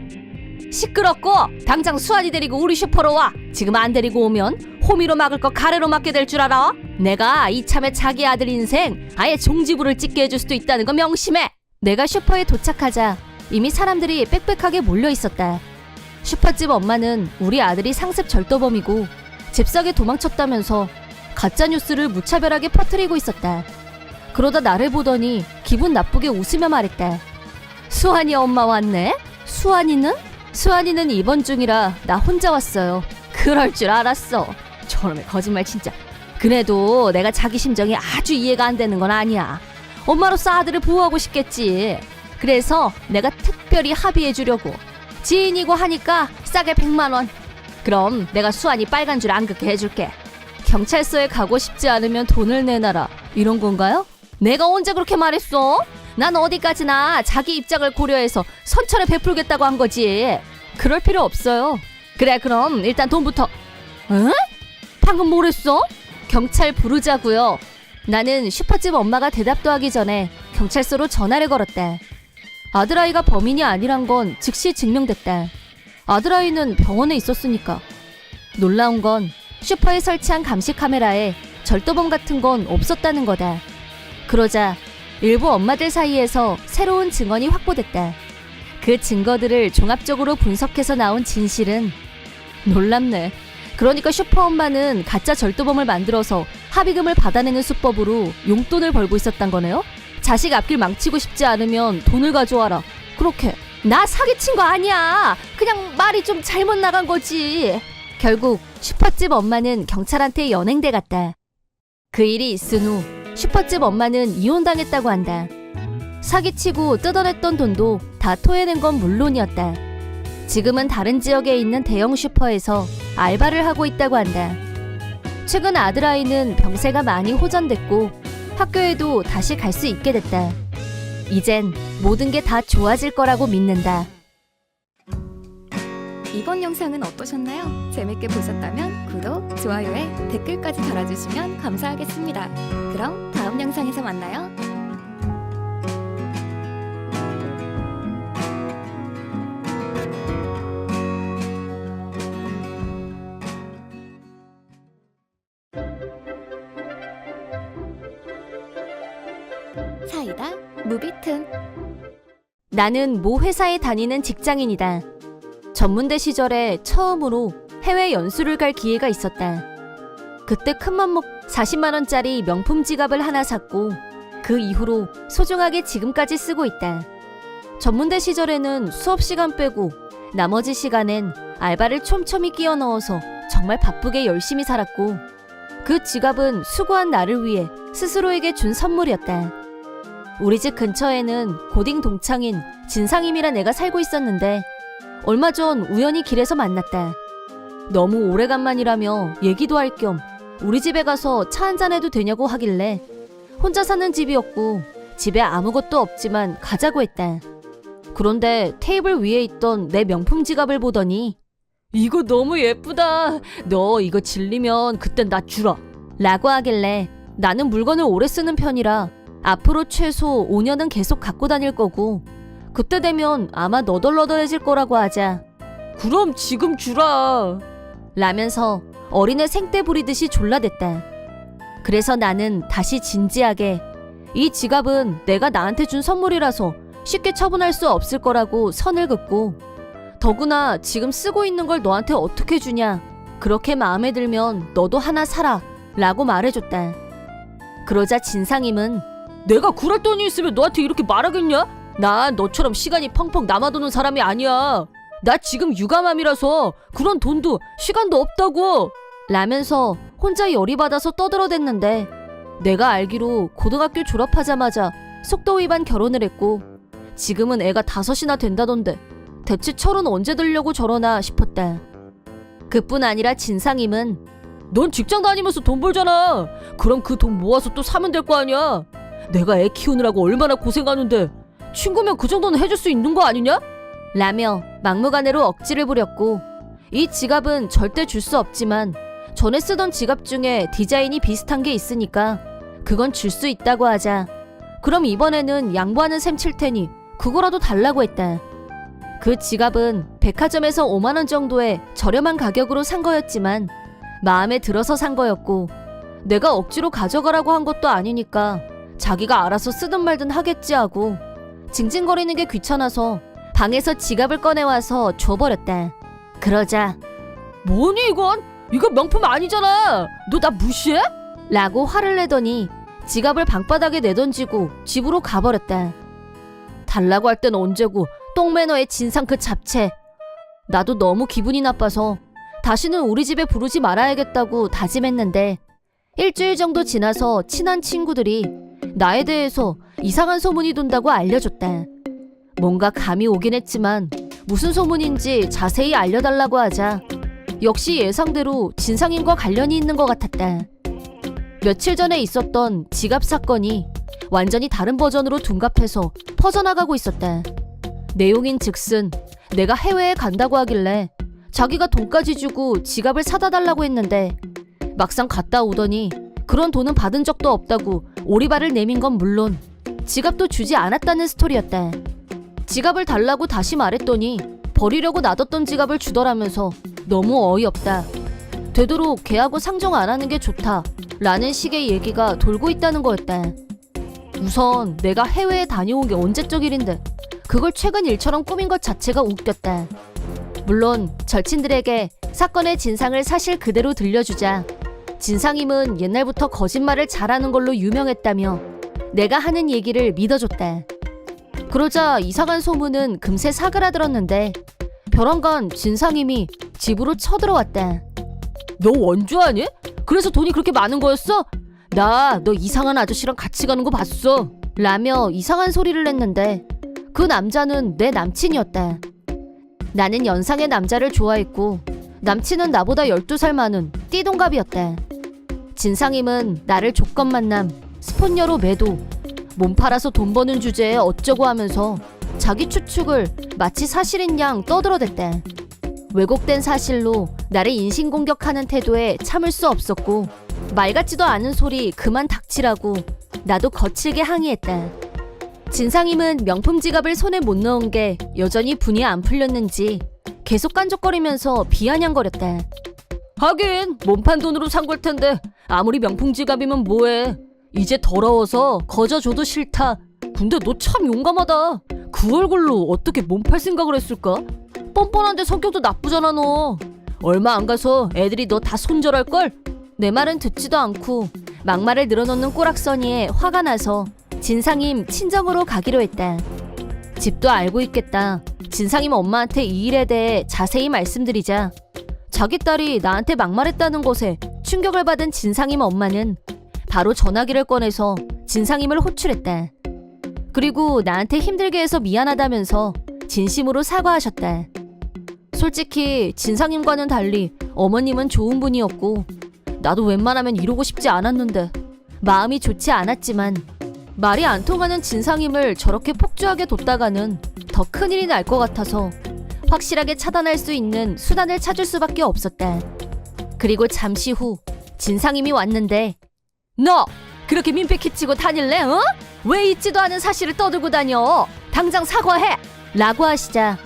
시끄럽고 당장 수환이 데리고 우리 슈퍼로 와. 지금 안 데리고 오면 호미로 막을 거 가래로 막게 될 줄 알아? 내가 이참에 자기 아들 인생 아예 종지부를 찍게 해줄 수도 있다는 거 명심해. 내가 슈퍼에 도착하자 이미 사람들이 빽빽하게 몰려 있었다. 슈퍼집 엄마는 우리 아들이 상습 절도범이고 잽싸게 도망쳤다면서 가짜뉴스를 무차별하게 퍼뜨리고 있었다. 그러다 나를 보더니 기분 나쁘게 웃으며 말했다. 수환이 엄마 왔네? 수환이는 입원 중이라 나 혼자 왔어요. 그럴 줄 알았어. 저놈의 거짓말 진짜. 그래도 내가 자기 심정이 아주 이해가 안 되는 건 아니야. 엄마로서 아들을 보호하고 싶겠지. 그래서 내가 특별히 합의해 주려고. 지인이고 하니까 싸게 100만 원. 그럼 내가 수환이 빨간 줄 안 긋게 해줄게. 경찰서에 가고 싶지 않으면 돈을 내놔라. 이런 건가요? 내가 언제 그렇게 말했어? 난 어디까지나 자기 입장을 고려해서 선처를 베풀겠다고 한 거지. 그럴 필요 없어요. 그래 그럼 일단 돈부터. 응? 방금 뭐랬어? 경찰 부르자고요. 나는 슈퍼집 엄마가 대답도 하기 전에 경찰서로 전화를 걸었다. 아들아이가 범인이 아니란 건 즉시 증명됐다. 아들아이는 병원에 있었으니까. 놀라운 건 슈퍼에 설치한 감시 카메라에 절도범 같은 건 없었다는 거다. 그러자 일부 엄마들 사이에서 새로운 증언이 확보됐다. 그 증거들을 종합적으로 분석해서 나온 진실은 놀랍네. 그러니까 슈퍼 엄마는 가짜 절도범을 만들어서 합의금을 받아내는 수법으로 용돈을 벌고 있었단 거네요. 자식 앞길 망치고 싶지 않으면 돈을 가져와라. 그렇게. 나 사기친 거 아니야. 그냥 말이 좀 잘못 나간 거지. 결국 슈퍼집 엄마는 경찰한테 연행돼 갔다. 그 일이 있은 후 슈퍼집 엄마는 이혼당했다고 한다. 사기치고 뜯어냈던 돈도 다 토해낸 건 물론이었다. 지금은 다른 지역에 있는 대형 슈퍼에서 알바를 하고 있다고 한다. 최근 아들아이는 병세가 많이 호전됐고 학교에도 다시 갈 수 있게 됐다. 이젠 모든 게 다 좋아질 거라고 믿는다. 이번 영상은 어떠셨나요? 재밌게 보셨다면 구독, 좋아요에 댓글까지 달아주시면 감사하겠습니다. 그럼 다음 영상에서 만나요. 사이다 무비튼. 나는 모 회사에 다니는 직장인이다. 전문대 시절에 처음으로 해외 연수를 갈 기회가 있었다. 그때 큰맘 먹 40만 원짜리 명품 지갑을 하나 샀고 그 이후로 소중하게 지금까지 쓰고 있다. 전문대 시절에는 수업 시간 빼고 나머지 시간엔 알바를 촘촘히 끼워 넣어서 정말 바쁘게 열심히 살았고 그 지갑은 수고한 나를 위해 스스로에게 준 선물이었다. 우리 집 근처에는 고딩 동창인 진상임이란 애가 살고 있었는데 얼마 전 우연히 길에서 만났다. 너무 오래간만이라며 얘기도 할 겸 우리 집에 가서 차 한잔 해도 되냐고 하길래 혼자 사는 집이었고 집에 아무것도 없지만 가자고 했다. 그런데 테이블 위에 있던 내 명품 지갑을 보더니 이거 너무 예쁘다. 너 이거 질리면 그땐 나 주라. 라고 하길래 나는 물건을 오래 쓰는 편이라 앞으로 최소 5년은 계속 갖고 다닐 거고 그때 되면 아마 너덜너덜해질 거라고 하자 그럼 지금 주라. 라면서 어린애 생떼 부리듯이 졸라댔다. 그래서 나는 다시 진지하게 이 지갑은 내가 나한테 준 선물이라서 쉽게 처분할 수 없을 거라고 선을 긋고 더구나 지금 쓰고 있는 걸 너한테 어떻게 주냐. 그렇게 마음에 들면 너도 하나 사라 라고 말해줬다. 그러자 진상임은 내가 그럴 돈이 있으면 너한테 이렇게 말하겠냐? 난 너처럼 시간이 펑펑 남아도는 사람이 아니야. 나 지금 육아맘이라서 그런 돈도 시간도 없다고. 라면서 혼자 열이 받아서 떠들어댔는데 내가 알기로 고등학교 졸업하자마자 속도 위반 결혼을 했고 지금은 애가 5이나 된다던데 대체 철은 언제 들려고 저러나 싶었다. 그뿐 아니라 진상임은 넌 직장 다니면서 돈 벌잖아. 그럼 그 돈 모아서 또 사면 될 거 아니야. 내가 애 키우느라고 얼마나 고생하는데 친구면 그 정도는 해줄 수 있는 거 아니냐? 라며 막무가내로 억지를 부렸고 이 지갑은 절대 줄 수 없지만 전에 쓰던 지갑 중에 디자인이 비슷한 게 있으니까 그건 줄 수 있다고 하자 그럼 이번에는 양보하는 셈 칠 테니 그거라도 달라고 했다. 그 지갑은 백화점에서 5만 원 정도의 저렴한 가격으로 산 거였지만 마음에 들어서 산 거였고 내가 억지로 가져가라고 한 것도 아니니까 자기가 알아서 쓰든 말든 하겠지 하고 징징거리는 게 귀찮아서 방에서 지갑을 꺼내와서 줘버렸다. 그러자 뭐니 이건? 이거 명품 아니잖아. 너 나 무시해? 라고 화를 내더니 지갑을 방바닥에 내던지고 집으로 가버렸다. 달라고 할 땐 언제고 똥매너의 진상 그 잡채. 나도 너무 기분이 나빠서 다시는 우리 집에 부르지 말아야겠다고 다짐했는데 일주일 정도 지나서 친한 친구들이 나에 대해서 이상한 소문이 돈다고 알려줬다. 뭔가 감이 오긴 했지만 무슨 소문인지 자세히 알려달라고 하자 역시 예상대로 진상임과 관련이 있는 것 같았다. 며칠 전에 있었던 지갑 사건이 완전히 다른 버전으로 둔갑해서 퍼져나가고 있었다. 내용인 즉슨 내가 해외에 간다고 하길래 자기가 돈까지 주고 지갑을 사다 달라고 했는데 막상 갔다 오더니 그런 돈은 받은 적도 없다고 오리발을 내민 건 물론 지갑도 주지 않았다는 스토리였다. 지갑을 달라고 다시 말했더니 버리려고 놔뒀던 지갑을 주더라면서 너무 어이없다. 되도록 걔하고 상종 안 하는 게 좋다 라는 식의 얘기가 돌고 있다는 거였다. 우선 내가 해외에 다녀온 게 언제적 일인데 그걸 최근 일처럼 꾸민 것 자체가 웃겼다. 물론 절친들에게 사건의 진상을 사실 그대로 들려주자 진상임은 옛날부터 거짓말을 잘하는 걸로 유명했다며 내가 하는 얘기를 믿어줬다. 그러자 이상한 소문은 금세 사그라들었는데 벼랑간 진상임이 집으로 쳐들어왔다. 너 원주하니? 그래서 돈이 그렇게 많은 거였어? 나 너 이상한 아저씨랑 같이 가는 거 봤어. 라며 이상한 소리를 냈는데 그 남자는 내 남친이었다. 나는 연상의 남자를 좋아했고 남친은 나보다 12살 많은 띠동갑이었다. 진상임은 나를 조건 만남, 스폰녀로 매도, 몸 팔아서 돈 버는 주제에 어쩌고 하면서 자기 추측을 마치 사실인 양 떠들어댔다. 왜곡된 사실로 나를 인신공격하는 태도에 참을 수 없었고 말 같지도 않은 소리 그만 닥치라고 나도 거칠게 항의했다. 진상임은 명품 지갑을 손에 못 넣은 게 여전히 분이 안 풀렸는지 계속 깐족거리면서 비아냥거렸다. 하긴 몸판 돈으로 산 걸 텐데 아무리 명품 지갑이면 뭐해. 이제 더러워서 거저줘도 싫다. 근데 너 참 용감하다. 그 얼굴로 어떻게 몸 팔 생각을 했을까? 뻔뻔한데 성격도 나쁘잖아 너. 얼마 안 가서 애들이 너 다 손절할걸? 내 말은 듣지도 않고 막말을 늘어놓는 꼬락서니에 화가 나서 진상임 친정으로 가기로 했다. 집도 알고 있겠다. 진상임 엄마한테 이 일에 대해 자세히 말씀드리자 자기 딸이 나한테 막말했다는 것에 충격을 받은 진상임 엄마는 바로 전화기를 꺼내서 진상임을 호출했다. 그리고 나한테 힘들게 해서 미안하다면서 진심으로 사과하셨다. 솔직히 진상임과는 달리 어머님은 좋은 분이었고 나도 웬만하면 이러고 싶지 않았는데 마음이 좋지 않았지만 말이 안 통하는 진상임을 저렇게 폭주하게 뒀다가는 더 큰일이 날 것 같아서 확실하게 차단할 수 있는 수단을 찾을 수밖에 없었다. 그리고 잠시 후 진상임이 왔는데 너 그렇게 민폐 끼치고 다닐래? 어? 왜 있지도 않은 사실을 떠들고 다녀? 당장 사과해! 라고 하시자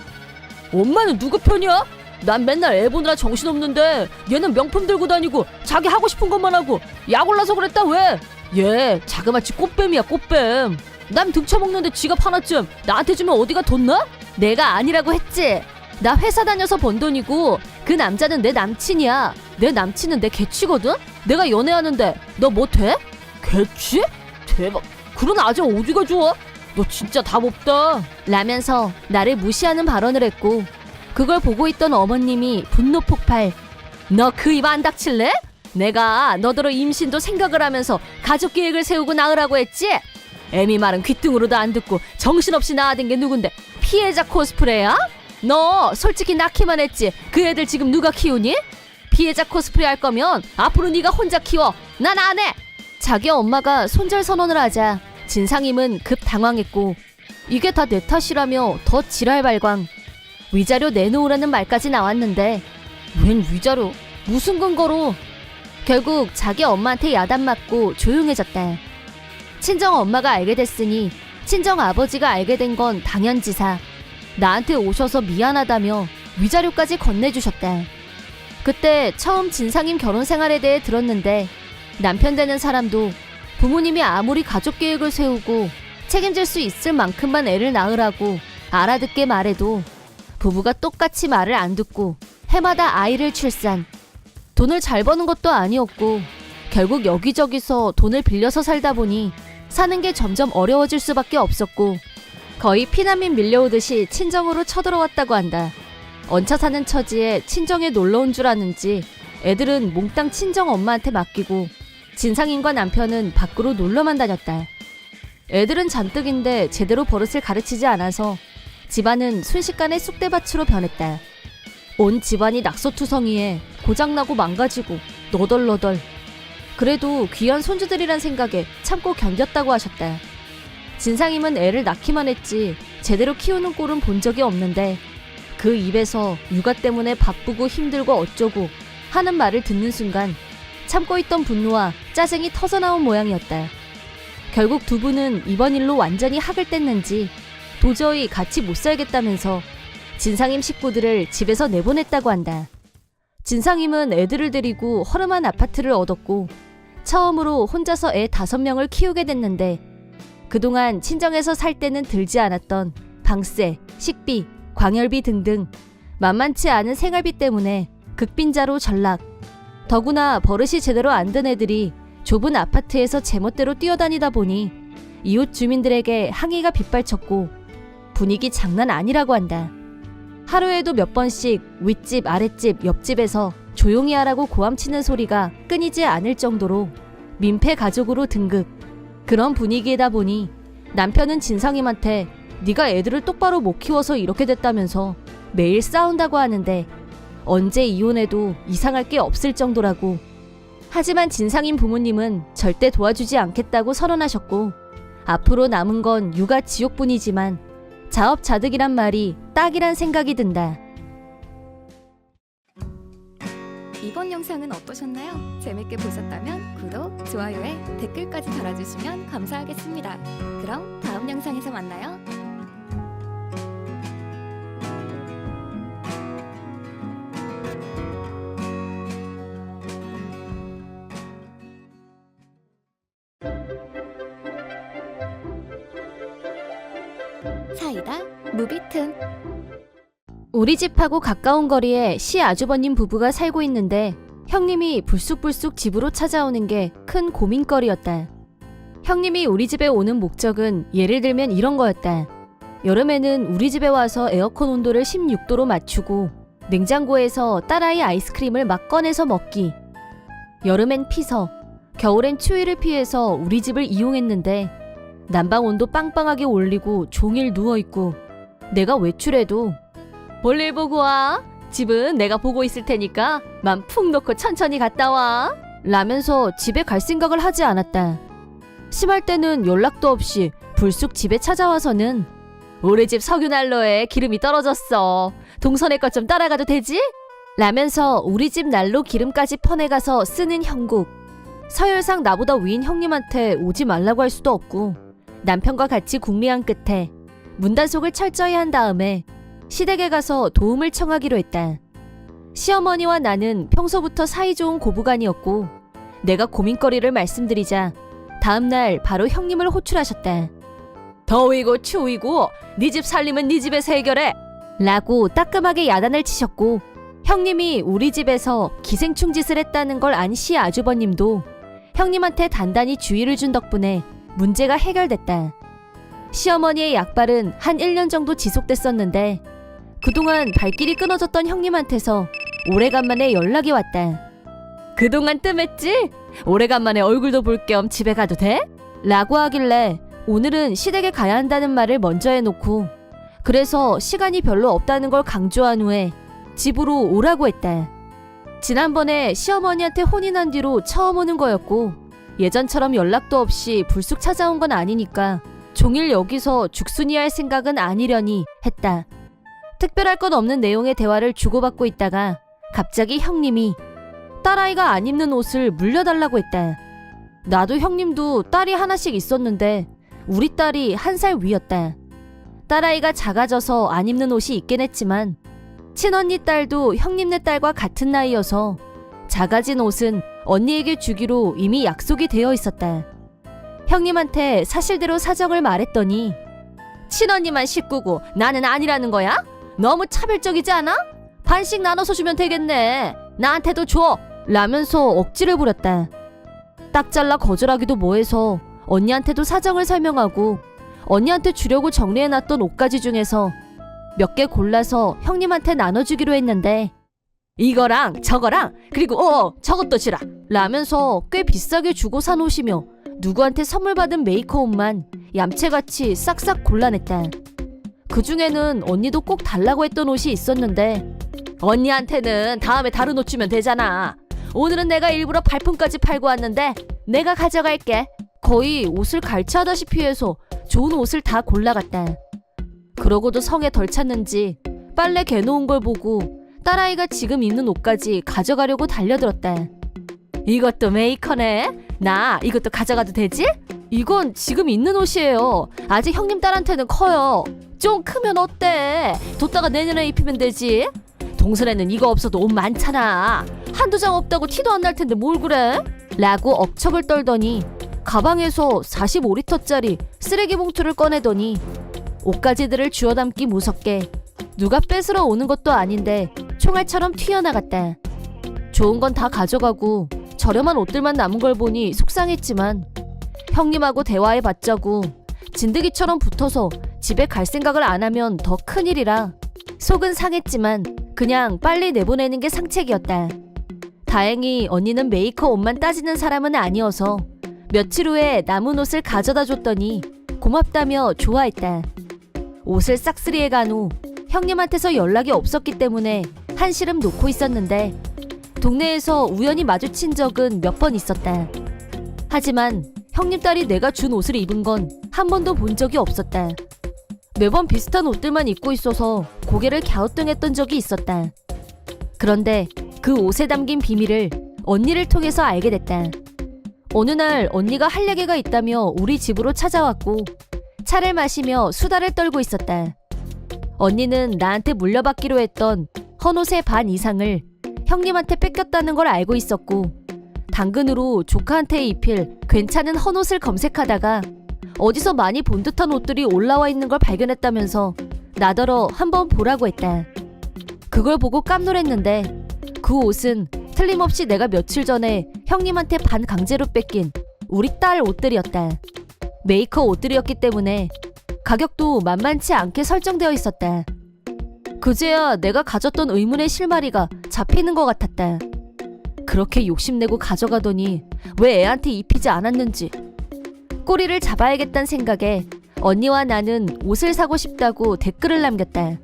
엄마는 누구 편이야? 난 맨날 애 보느라 정신없는데 얘는 명품 들고 다니고 자기 하고 싶은 것만 하고 약 올라서 그랬다 왜? 얘 자그마치 꽃뱀이야 꽃뱀. 남 등쳐먹는데 지갑 하나쯤 나한테 주면 어디가 돋나? 내가 아니라고 했지. 나 회사 다녀서 번 돈이고 그 남자는 내 남친이야. 내 남친은 내 개취거든? 내가 연애하는데 너 뭐 돼? 개취? 대박. 그런 아재 어디가 좋아? 너 진짜 답 없다. 라면서 나를 무시하는 발언을 했고 그걸 보고 있던 어머님이 분노 폭발. 너 그 입 안 닥칠래? 내가 너더러 임신도 생각을 하면서 가족 계획을 세우고 낳으라고 했지? 애미 말은 귓등으로도 안 듣고 정신없이 낳아댄 게 누군데 피해자 코스프레야? 너 솔직히 낳기만 했지 그 애들 지금 누가 키우니? 피해자 코스프레 할 거면 앞으로 네가 혼자 키워. 난 안 해. 자기 엄마가 손절 선언을 하자 진상임은 급 당황했고 이게 다 내 탓이라며 더 지랄 발광. 위자료 내놓으라는 말까지 나왔는데 웬 위자료? 무슨 근거로? 결국 자기 엄마한테 야단 맞고 조용해졌다. 친정 엄마가 알게 됐으니 친정 아버지가 알게 된 건 당연지사. 나한테 오셔서 미안하다며 위자료까지 건네주셨다. 그때 처음 진상임 결혼 생활에 대해 들었는데 남편 되는 사람도 부모님이 아무리 가족 계획을 세우고 책임질 수 있을 만큼만 애를 낳으라고 알아듣게 말해도 부부가 똑같이 말을 안 듣고 해마다 아이를 출산. 돈을 잘 버는 것도 아니었고 결국 여기저기서 돈을 빌려서 살다 보니 사는 게 점점 어려워질 수밖에 없었고 거의 피난민 밀려오듯이 친정으로 쳐들어왔다고 한다. 얹혀 사는 처지에 친정에 놀러온 줄 아는지 애들은 몽땅 친정 엄마한테 맡기고 진상인과 남편은 밖으로 놀러만 다녔다. 애들은 잔뜩인데 제대로 버릇을 가르치지 않아서 집안은 순식간에 쑥대밭으로 변했다. 온 집안이 낙서투성이에 고장나고 망가지고 너덜너덜. 그래도 귀한 손주들이란 생각에 참고 견뎠다고 하셨다. 진상임은 애를 낳기만 했지 제대로 키우는 꼴은 본 적이 없는데 그 입에서 육아 때문에 바쁘고 힘들고 어쩌고 하는 말을 듣는 순간 참고 있던 분노와 짜증이 터져나온 모양이었다. 결국 두 분은 이번 일로 완전히 학을 뗐는지 도저히 같이 못 살겠다면서 진상임 식구들을 집에서 내보냈다고 한다. 진상임은 애들을 데리고 허름한 아파트를 얻었고 처음으로 혼자서 애 5명을 키우게 됐는데 그동안 친정에서 살 때는 들지 않았던 방세, 식비, 광열비 등등 만만치 않은 생활비 때문에 극빈자로 전락. 더구나 버릇이 제대로 안 든 애들이 좁은 아파트에서 제멋대로 뛰어다니다 보니 이웃 주민들에게 항의가 빗발쳤고 분위기 장난 아니라고 한다. 하루에도 몇 번씩 윗집, 아랫집, 옆집에서 조용히 하라고 고함치는 소리가 끊이지 않을 정도로 민폐 가족으로 등극. 그런 분위기이다 보니 남편은 진상임한테 네가 애들을 똑바로 못 키워서 이렇게 됐다면서 매일 싸운다고 하는데 언제 이혼해도 이상할 게 없을 정도라고. 하지만 진상임 부모님은 절대 도와주지 않겠다고 선언하셨고 앞으로 남은 건 육아 지옥뿐이지만 자업자득이란 말이 딱이란 생각이 든다. 이번 영상은 어떠셨나요? 재밌게 보셨다면 구독, 좋아요에 댓글까지 달아주시면 감사하겠습니다. 그럼 다음 영상에서 만나요. 사이다 무비튼. 우리 집하고 가까운 거리에 시 아주버님 부부가 살고 있는데 형님이 불쑥불쑥 집으로 찾아오는 게 큰 고민거리였다. 형님이 우리 집에 오는 목적은 예를 들면 이런 거였다. 여름에는 우리 집에 와서 에어컨 온도를 16도로 맞추고 냉장고에서 딸아이 아이스크림을 막 꺼내서 먹기. 여름엔 피서, 겨울엔 추위를 피해서 우리 집을 이용했는데 난방 온도 빵빵하게 올리고 종일 누워있고 내가 외출해도 볼일 보고 와. 집은 내가 보고 있을 테니까 맘 푹 놓고 천천히 갔다 와. 라면서 집에 갈 생각을 하지 않았다. 심할 때는 연락도 없이 불쑥 집에 찾아와서는 우리 집 석유난로에 기름이 떨어졌어. 동선에 것 좀 따라가도 되지? 라면서 우리 집 난로 기름까지 퍼내가서 쓰는 형국. 서열상 나보다 위인 형님한테 오지 말라고 할 수도 없고 남편과 같이 궁리한 끝에 문단속을 철저히 한 다음에 시댁에 가서 도움을 청하기로 했다. 시어머니와 나는 평소부터 사이좋은 고부간이었고 내가 고민거리를 말씀드리자 다음날 바로 형님을 호출하셨다. 더위고 추위고 네 집 살림은 네 집에서 해결해 라고 따끔하게 야단을 치셨고 형님이 우리 집에서 기생충 짓을 했다는 걸 안 시 아주버님도 형님한테 단단히 주의를 준 덕분에 문제가 해결됐다. 시어머니의 약발은 한 1년 정도 지속됐었는데 그동안 발길이 끊어졌던 형님한테서 오래간만에 연락이 왔다. 그동안 뜸했지? 오래간만에 얼굴도 볼 겸 집에 가도 돼? 라고 하길래 오늘은 시댁에 가야 한다는 말을 먼저 해놓고 그래서 시간이 별로 없다는 걸 강조한 후에 집으로 오라고 했다. 지난번에 시어머니한테 혼이 난 뒤로 처음 오는 거였고 예전처럼 연락도 없이 불쑥 찾아온 건 아니니까 종일 여기서 죽순이 할 생각은 아니려니 했다. 특별할 건 없는 내용의 대화를 주고받고 있다가 갑자기 형님이 딸아이가 안 입는 옷을 물려달라고 했다. 나도 형님도 딸이 하나씩 있었는데 우리 딸이 1살 위였다. 딸아이가 작아져서 안 입는 옷이 있긴 했지만 친언니 딸도 형님네 딸과 같은 나이여서 작아진 옷은 언니에게 주기로 이미 약속이 되어 있었다. 형님한테 사실대로 사정을 말했더니 친언니만 식구고 나는 아니라는 거야? 너무 차별적이지 않아? 반씩 나눠서 주면 되겠네. 나한테도 줘! 라면서 억지를 부렸다. 딱 잘라 거절하기도 뭐해서 언니한테도 사정을 설명하고 언니한테 주려고 정리해놨던 옷가지 중에서 몇 개 골라서 형님한테 나눠주기로 했는데 이거랑 저거랑 그리고 저것도 주라 라면서 꽤 비싸게 주고 산 옷이며 누구한테 선물 받은 메이커 옷만 얌체같이 싹싹 골라냈다. 그 중에는 언니도 꼭 달라고 했던 옷이 있었는데 언니한테는 다음에 다른 옷 주면 되잖아. 오늘은 내가 일부러 발품까지 팔고 왔는데 내가 가져갈게. 거의 옷을 갈취하다시피 해서 좋은 옷을 다 골라갔다. 그러고도 성에 덜 찼는지 빨래 개놓은 걸 보고 딸아이가 지금 입는 옷까지 가져가려고 달려들었다. 이것도 메이커네? 나 이것도 가져가도 되지? 이건 지금 입는 옷이에요. 아직 형님 딸한테는 커요. 좀 크면 어때? 뒀다가 내년에 입히면 되지. 동선에는 이거 없어도 옷 많잖아. 한두 장 없다고 티도 안 날 텐데 뭘 그래? 라고 억척을 떨더니 가방에서 45리터짜리 쓰레기 봉투를 꺼내더니 옷가지들을 주워 담기 무섭게 누가 뺏으러 오는 것도 아닌데 총알처럼 튀어나갔다. 좋은 건 다 가져가고 저렴한 옷들만 남은 걸 보니 속상했지만 형님하고 대화해봤자고 진드기처럼 붙어서 집에 갈 생각을 안 하면 더 큰일이라 속은 상했지만 그냥 빨리 내보내는 게 상책이었다. 다행히 언니는 메이커 옷만 따지는 사람은 아니어서 며칠 후에 남은 옷을 가져다 줬더니 고맙다며 좋아했다. 옷을 싹쓸이해 간 후 형님한테서 연락이 없었기 때문에 한시름 놓고 있었는데 동네에서 우연히 마주친 적은 몇 번 있었다. 하지만 형님 딸이 내가 준 옷을 입은 건 한 번도 본 적이 없었다. 매번 비슷한 옷들만 입고 있어서 고개를 갸우뚱했던 적이 있었다. 그런데 그 옷에 담긴 비밀을 언니를 통해서 알게 됐다. 어느 날 언니가 할 얘기가 있다며 우리 집으로 찾아왔고 차를 마시며 수다를 떨고 있었다. 언니는 나한테 물려받기로 했던 헌옷의 반 이상을 형님한테 뺏겼다는 걸 알고 있었고 당근으로 조카한테 입힐 괜찮은 헌옷을 검색하다가 어디서 많이 본 듯한 옷들이 올라와 있는 걸 발견했다면서 나더러 한번 보라고 했다. 그걸 보고 깜놀했는데 그 옷은 틀림없이 내가 며칠 전에 형님한테 반 강제로 뺏긴 우리 딸 옷들이었다. 메이커 옷들이었기 때문에 가격도 만만치 않게 설정되어 있었다. 그제야 내가 가졌던 의문의 실마리가 잡히는 것 같았다. 그렇게 욕심내고 가져가더니 왜 애한테 입히지 않았는지 꼬리를 잡아야겠다는 생각에 언니와 나는 옷을 사고 싶다고 댓글을 남겼다.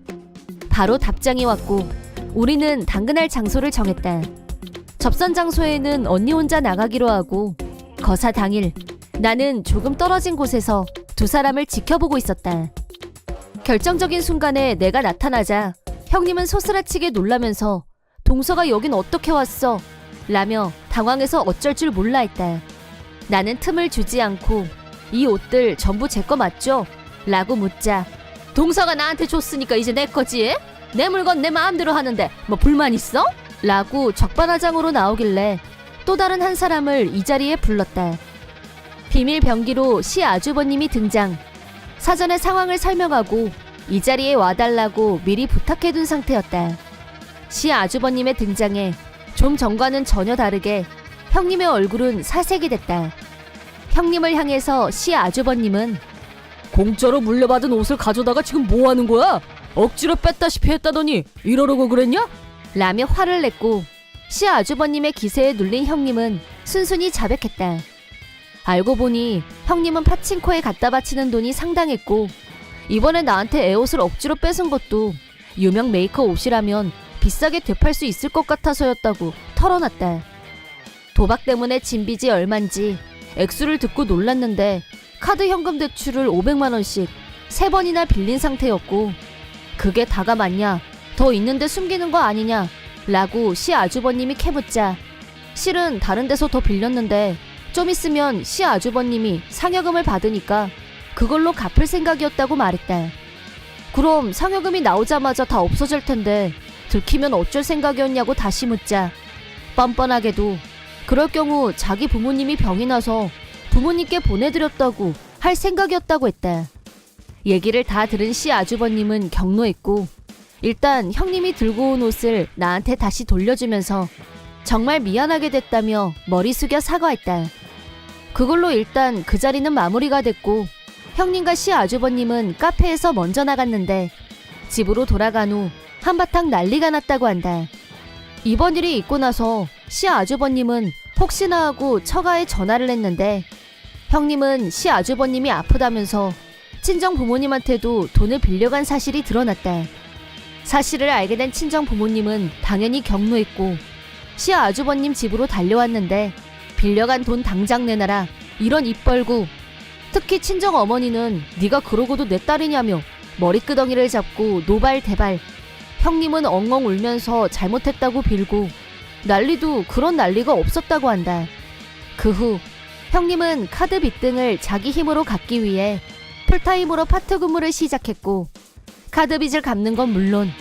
바로 답장이 왔고 우리는 당근할 장소를 정했다. 접선 장소에는 언니 혼자 나가기로 하고 거사 당일 나는 조금 떨어진 곳에서 두 사람을 지켜보고 있었다. 결정적인 순간에 내가 나타나자 형님은 소스라치게 놀라면서 동서가 여긴 어떻게 왔어? 라며 당황해서 어쩔 줄 몰라 했다. 나는 틈을 주지 않고 이 옷들 전부 제 거 맞죠? 라고 묻자 동서가 나한테 줬으니까 이제 내 거지? 내 물건 내 마음대로 하는데 뭐 불만 있어? 라고 적반하장으로 나오길래 또 다른 한 사람을 이 자리에 불렀다. 비밀 병기로 시 아주버님이 등장. 사전에 상황을 설명하고 이 자리에 와달라고 미리 부탁해둔 상태였다. 시 아주버님의 등장에 좀 전과는 전혀 다르게 형님의 얼굴은 사색이 됐다. 형님을 향해서 시 아주버님은 공짜로 물려받은 옷을 가져다가 지금 뭐 하는 거야? 억지로 뺐다시피 했다더니 이러려고 그랬냐? 라며 화를 냈고 시 아주버님의 기세에 눌린 형님은 순순히 자백했다. 알고 보니 형님은 파친코에 갖다 바치는 돈이 상당했고 이번에 나한테 애 옷을 억지로 뺏은 것도 유명 메이커 옷이라면 비싸게 되팔 수 있을 것 같아서였다고 털어놨다. 도박 때문에 진 빚이 얼만지 액수를 듣고 놀랐는데 카드 현금 대출을 500만 원씩 3번이나 빌린 상태였고 그게 다가 맞냐? 더 있는데 숨기는 거 아니냐? 라고 시 아주버님이 캐묻자 실은 다른 데서 더 빌렸는데 좀 있으면 시 아주버님이 상여금을 받으니까 그걸로 갚을 생각이었다고 말했다. 그럼 상여금이 나오자마자 다 없어질 텐데 들키면 어쩔 생각이었냐고 다시 묻자 뻔뻔하게도 그럴 경우 자기 부모님이 병이 나서 부모님께 보내드렸다고 할 생각이었다고 했다. 얘기를 다 들은 시 아주버님은 격노했고 일단 형님이 들고 온 옷을 나한테 다시 돌려주면서 정말 미안하게 됐다며 머리 숙여 사과했다. 그걸로 일단 그 자리는 마무리가 됐고 형님과 시 아주버님은 카페에서 먼저 나갔는데 집으로 돌아간 후 한바탕 난리가 났다고 한다. 이번 일이 있고 나서 시 아주버님은 혹시나 하고 처가에 전화를 했는데 형님은 시 아주버님이 아프다면서 친정 부모님한테도 돈을 빌려간 사실이 드러났다. 사실을 알게 된 친정 부모님은 당연히 격노했고 시 아주버님 집으로 달려왔는데 빌려간 돈 당장 내놔라 이런 입 벌고 특히 친정 어머니는 네가 그러고도 내 딸이냐며 머리끄덩이를 잡고 노발대발 형님은 엉엉 울면서 잘못했다고 빌고 난리도 그런 난리가 없었다고 한다. 그 후 형님은 카드 빚 등을 자기 힘으로 갚기 위해 풀타임으로 파트 근무를 시작했고 카드 빚을 갚는 건 물론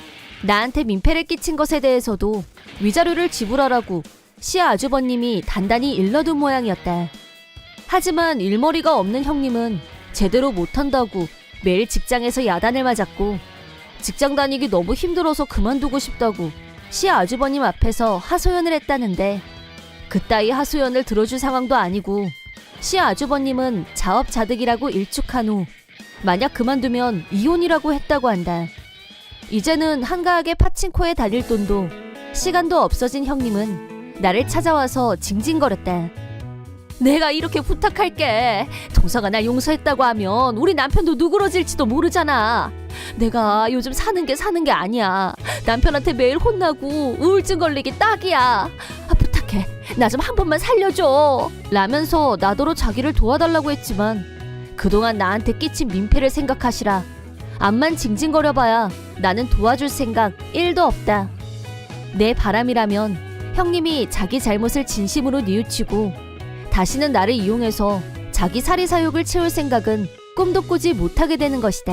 나한테 민폐를 끼친 것에 대해서도 위자료를 지불하라고 시 아주버님이 단단히 일러둔 모양이었다. 하지만 일머리가 없는 형님은 제대로 못한다고 매일 직장에서 야단을 맞았고 직장 다니기 너무 힘들어서 그만두고 싶다고 시 아주버님 앞에서 하소연을 했다는데 그따위 하소연을 들어줄 상황도 아니고 시 아주버님은 자업자득이라고 일축한 후 만약 그만두면 이혼이라고 했다고 한다. 이제는 한가하게 파친코에 다닐 돈도 시간도 없어진 형님은 나를 찾아와서 징징거렸다. 내가 이렇게 부탁할게. 동서가 날 용서했다고 하면 우리 남편도 누그러질지도 모르잖아. 내가 요즘 사는 게 아니야. 남편한테 매일 혼나고 우울증 걸리기 딱이야. 부탁해. 나 좀 한 번만 살려줘. 라면서 나더러 자기를 도와달라고 했지만 그동안 나한테 끼친 민폐를 생각하시라. 암만 징징거려봐야 나는 도와줄 생각 1도 없다. 내 바람이라면 형님이 자기 잘못을 진심으로 뉘우치고 다시는 나를 이용해서 자기 사리사욕을 채울 생각은 꿈도 꾸지 못하게 되는 것이다.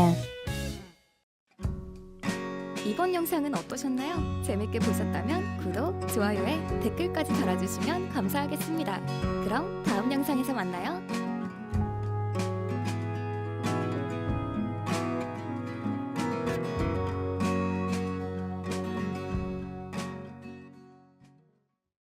이번 영상은 어떠셨나요? 재밌게 보셨다면 구독, 좋아요에 댓글까지 달아주시면 감사하겠습니다. 그럼 다음 영상에서 만나요.